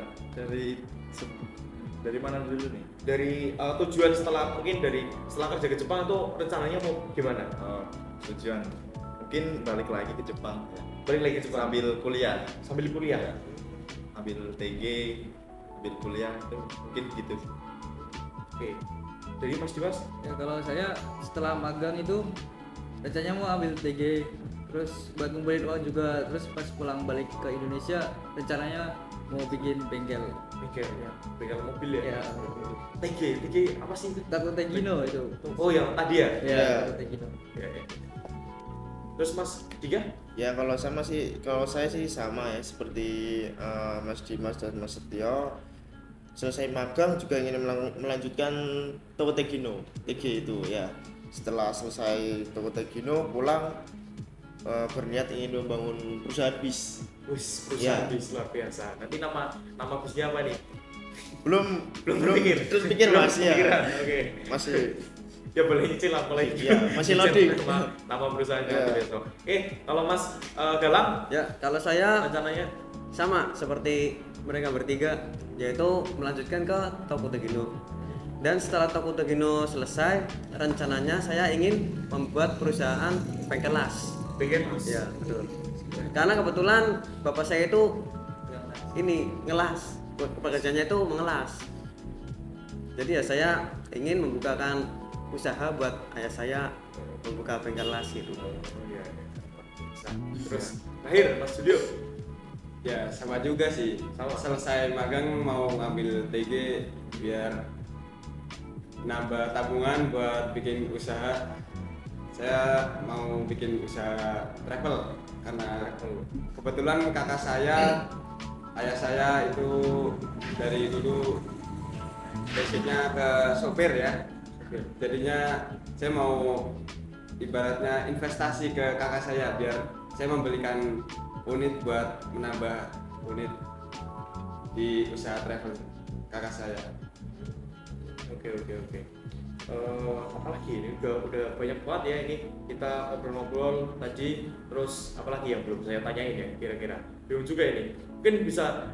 Dari mana dulu nih? Dari tujuan setelah kerja ke Jepang itu rencananya mau gimana? Tujuan mungkin balik lagi ke Jepang ya. Balik lagi ke Jepang sambil kuliah, ya? ambil TG, ambil kuliah itu mungkin gitu. Oke. Jadi Mas Dimas? Ya kalau saya setelah magang itu rencananya mau ambil TG, terus buat ngumpulin uang juga, terus pas pulang balik ke Indonesia rencananya mau bikin bengkel. Bengkel mobil ya? Ya, TG apa sih itu? Tokotegino itu. Oh yang tadi ya? Ya, Ya. Tokotegino. Ya. Terus Mas Diga? Ya kalau saya sih sama ya seperti Mas Dimas dan Mas Setio. Selesai magang juga ingin melanjutkan Tokotegino, TG itu ya. Setelah selesai Tokotegino pulang berniat ingin membangun perusahaan bis. Perusahaan Ya. bis luar biasa. Nanti nama bisnya apa nih? Belum terpikir. terus pikir Belum Mas ya. kepikiran, Oke. Masih Ya boleh nyicil lah, boleh Iya, masih loading. Nama perusahaannya Iya. nanti besok. Oke, kalau Mas Galang Ya, kalau saya rencananya sama seperti mereka bertiga, yaitu melanjutkan ke Tokotegino. Dan setelah Tokotegino selesai, rencananya saya ingin membuat perusahaan bengkel las. pengen Mas. Ya, betul. Karena kebetulan bapak saya itu ini ngelas, pekerjaannya itu mengelas. Jadi ya saya ingin membukakan usaha buat ayah saya membuka bengkel las gitu. Oh, iya. Bisa. Terus terakhir Mas Julio. Ya sama juga sih. Sama. Selesai magang mau ngambil TG biar nambah tabungan buat bikin usaha. Saya mau bikin usaha travel karena kebetulan kakak saya, ayah saya itu dari dulu basicnya ke sopir ya. Jadinya saya mau ibaratnya investasi ke kakak saya biar saya membelikan unit buat menambah unit di usaha travel kakak saya. Oke. Apalagi ini udah banyak banget ya ini kita ngobrol-ngobrol tadi. Terus apalagi yang belum saya tanyain ya kira-kira belum juga ini mungkin bisa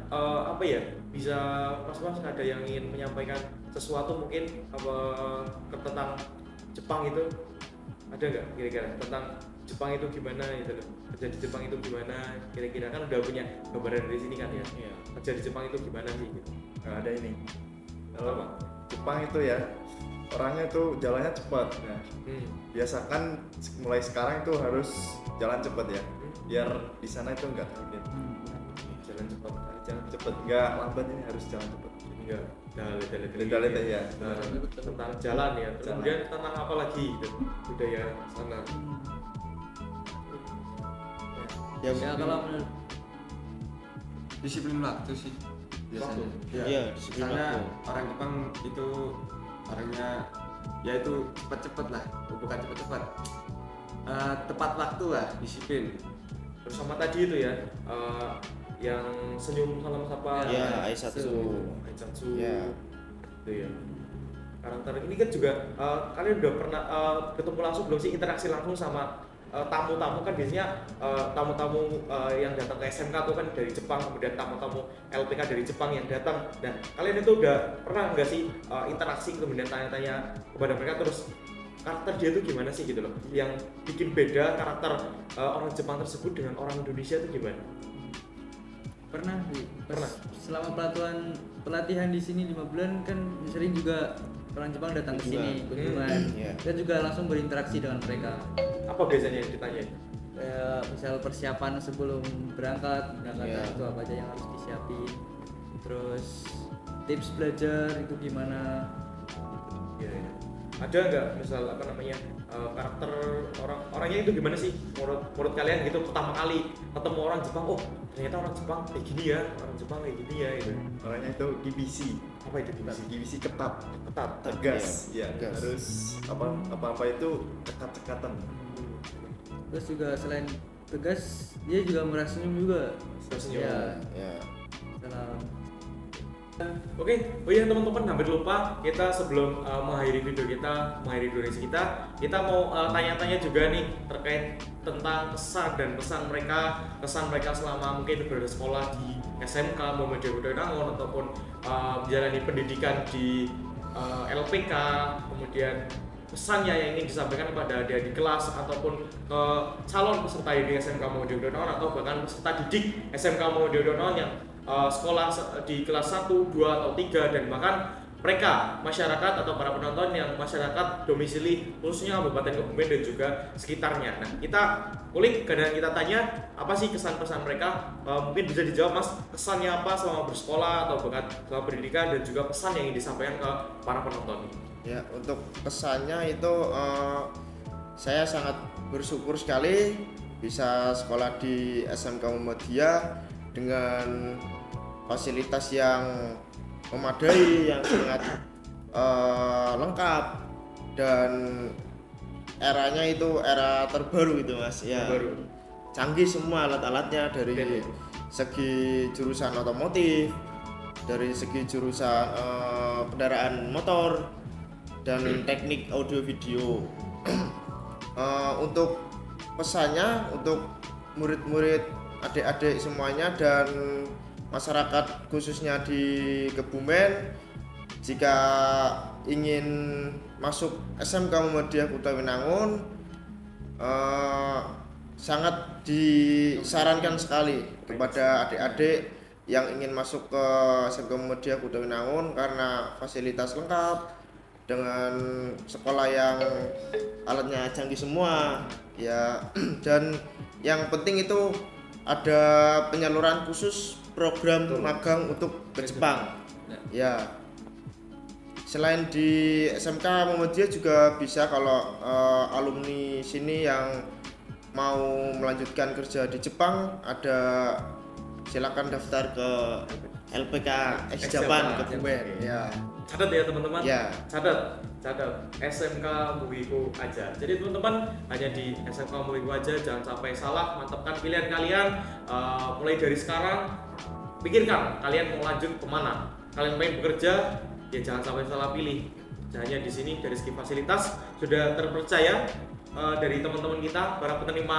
bisa mas ada yang ingin menyampaikan sesuatu mungkin tentang Jepang itu ada nggak kira-kira tentang Jepang itu gimana gitu loh, kerja di Jepang itu gimana kira-kira kan udah punya gambaran dari sini kan ya, kerja di Jepang itu gimana sih gitu. Nah, ada ini. Kalau Jepang itu ya orangnya tuh jalannya cepat. Nah, biasakan mulai sekarang itu harus jalan cepat ya. Biar di sana itu enggak kaget. Jalan cepat, enggak lambat, ini harus jalan cepat. Enggak, Leda-leda ya. Tentang jalan ya, terus Jalan. kemudian tentang apa lagi gitu, budaya sana. ya, Ya kalau menurut Disiplin waktu sih biasanya. Iya, disiplin Karena waktu. orang Jepang itu orangnya ya itu cepat-cepat lah, bukan cepat-cepat. Tepat waktu lah, disiplin. Terus sama tadi itu ya, yang senyum salam sapa. Ya, Aisatsu. Aisatsu. Ya. Itu ya. Karakter ini kan juga kalian udah pernah ketemu langsung belum sih, interaksi langsung sama tamu-tamu kan biasanya tamu-tamu yang datang ke SMK tuh kan dari Jepang, kemudian tamu-tamu LPK dari Jepang yang datang. Nah, kalian itu udah pernah nggak sih interaksi kemudian tanya-tanya kepada mereka terus karakter dia tuh gimana sih gitu loh, yang bikin beda karakter orang Jepang tersebut dengan orang Indonesia itu gimana? pernah sih, Pernah. selama pelatihan di sini 5 bulan kan sering juga orang Jepang datang ke sini kunjungan. Iya. Kita juga langsung berinteraksi dengan mereka. Apa biasanya yang ditanya? misal persiapan sebelum berangkat Iya. itu apa aja yang harus disiapin, terus tips belajar itu gimana. Iya, iya. Ada nggak misal apa namanya karakter orangnya itu gimana sih menurut kalian gitu pertama kali ketemu orang Jepang, oh ternyata orang Jepang kayak gini ya, orang Jepang kayak gini ya gitu. Orangnya itu gibisi. Apa itu gimana? Gibisi ketat, Ketat. tegas, ya. Tegas. Harus apa itu cekat-cekatan. Terus juga selain tegas dia juga merasa senyum juga. Senyum. Ya, Ya. salam. Oke, oh iya teman-teman, hampir lupa kita sebelum mengakhiri video kita, mengakhiri durasi kita mau tanya-tanya juga nih terkait tentang kesan dan pesan mereka selama mungkin bersekolah di SMK Muhammadiyah Kudoy Nangon ataupun menjalani pendidikan di LPK, kemudian pesannya yang ingin disampaikan kepada adik-adik kelas ataupun ke calon peserta di SMK Muhammadiyah Kudoy Nangon atau bahkan peserta didik SMK Muhammadiyah Kudoy Nangon yang sekolah di kelas 1, 2, atau 3 dan bahkan mereka masyarakat atau para penonton yang masyarakat domisili khususnya Kabupaten Kebumen dan juga sekitarnya. Nah, kita kulik dan kita tanya apa sih kesan pesan mereka, mungkin bisa dijawab Mas, kesannya apa selama bersekolah atau bahkan selama pendidikan dan juga pesan yang ingin disampaikan ke para penonton. Ya, untuk kesannya itu saya sangat bersyukur sekali bisa sekolah di SMK Muhammadiyah dengan fasilitas yang memadai, yang sangat lengkap dan eranya itu era terbaru itu Mas ya. Terbaru. Canggih semua alat-alatnya dari segi jurusan otomotif, dari segi jurusan kendaraan motor dan teknik audio video. Untuk pesannya untuk murid-murid, adik-adik semuanya dan masyarakat khususnya di Kebumen, jika ingin masuk SMK Muhammadiyah Kudoy Nangon sangat disarankan sekali kepada adik-adik yang ingin masuk ke SMK Muhammadiyah Kudoy Nangon karena fasilitas lengkap dengan sekolah yang alatnya canggih semua ya, dan yang penting itu ada penyaluran khusus program magang untuk ke Jepang ya. Selain di SMK Muhammadiyah juga bisa kalau alumni sini yang mau melanjutkan kerja di Jepang, ada silakan daftar ke LPK X Japan Kebumen ya. Catat ya teman-teman. Ya. Catat SMK Mugiku aja. Jadi teman-teman hanya di SMK Mugiku aja, jangan sampai salah mantapkan pilihan kalian. Mulai dari sekarang pikirkan kalian mau lanjut kemana. Kalian pengen bekerja, ya jangan sampai salah pilih. Hanya di sini dari segi fasilitas sudah terpercaya dari teman-teman kita, para penerima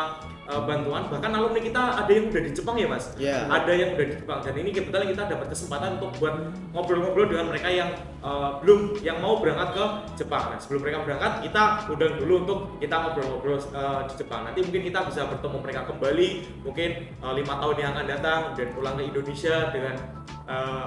bantuan, bahkan alumni kita ada yang udah di Jepang ya Mas. Yeah. Ada yang udah di Jepang dan ini kebetulan kita dapat kesempatan untuk buat ngobrol-ngobrol dengan mereka yang yang mau berangkat ke Jepang. Nah, sebelum mereka berangkat kita undang dulu untuk kita ngobrol-ngobrol di Jepang. Nanti mungkin kita bisa bertemu mereka kembali mungkin 5 tahun yang akan datang dan pulang ke Indonesia dengan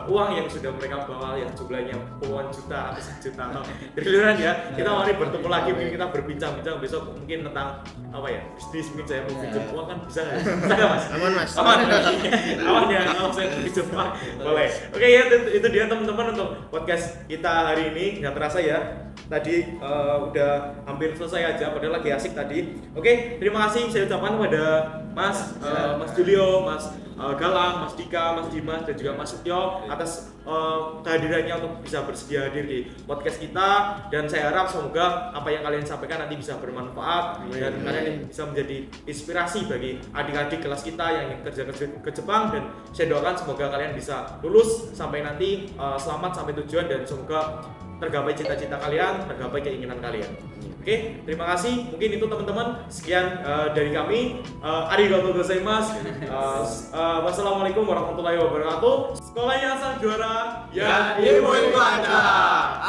uang yang sudah mereka bawa yang jumlahnya puluhan juta, ratusan juta atau triliunan ya. Kita mari bertemu lagi, mungkin kita berbincang-bincang besok mungkin tentang apa ya, bisnis, mungkin saya mau pinjam uang kan bisa nggak? Bisa nggak Mas? Aman Mas. Aman ya, kalau saya pinjam uang boleh. Oke ya, itu dia teman-teman untuk podcast kita hari ini. Nggak terasa ya, tadi udah hampir selesai aja, padahal lagi asik tadi. Oke, terima kasih saya ucapkan kepada Mas Mas Julio, Mas Galang, Mas Dika, Mas Dimas dan juga Mas Setio atas kehadirannya untuk bisa bersedia hadir di podcast kita, dan saya harap semoga apa yang kalian sampaikan nanti bisa bermanfaat dan kalian bisa menjadi inspirasi bagi adik-adik kelas kita yang ingin kerja ke Jepang, dan saya doakan semoga kalian bisa lulus sampai nanti selamat sampai tujuan dan semoga tergapai cita-cita kalian, tergapai keinginan kalian. Oke, terima kasih. Mungkin itu teman-teman. Sekian dari kami. Arigatou gozaimasu. Wassalamualaikum warahmatullahi wabarakatuh. Sekolahnya sang juara. Ya, ibu ada.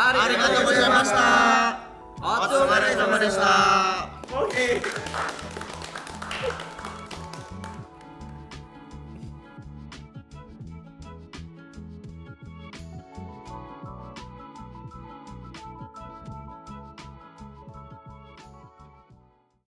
Arigatou gozaimasu. Otsukare sama deshita. Oke.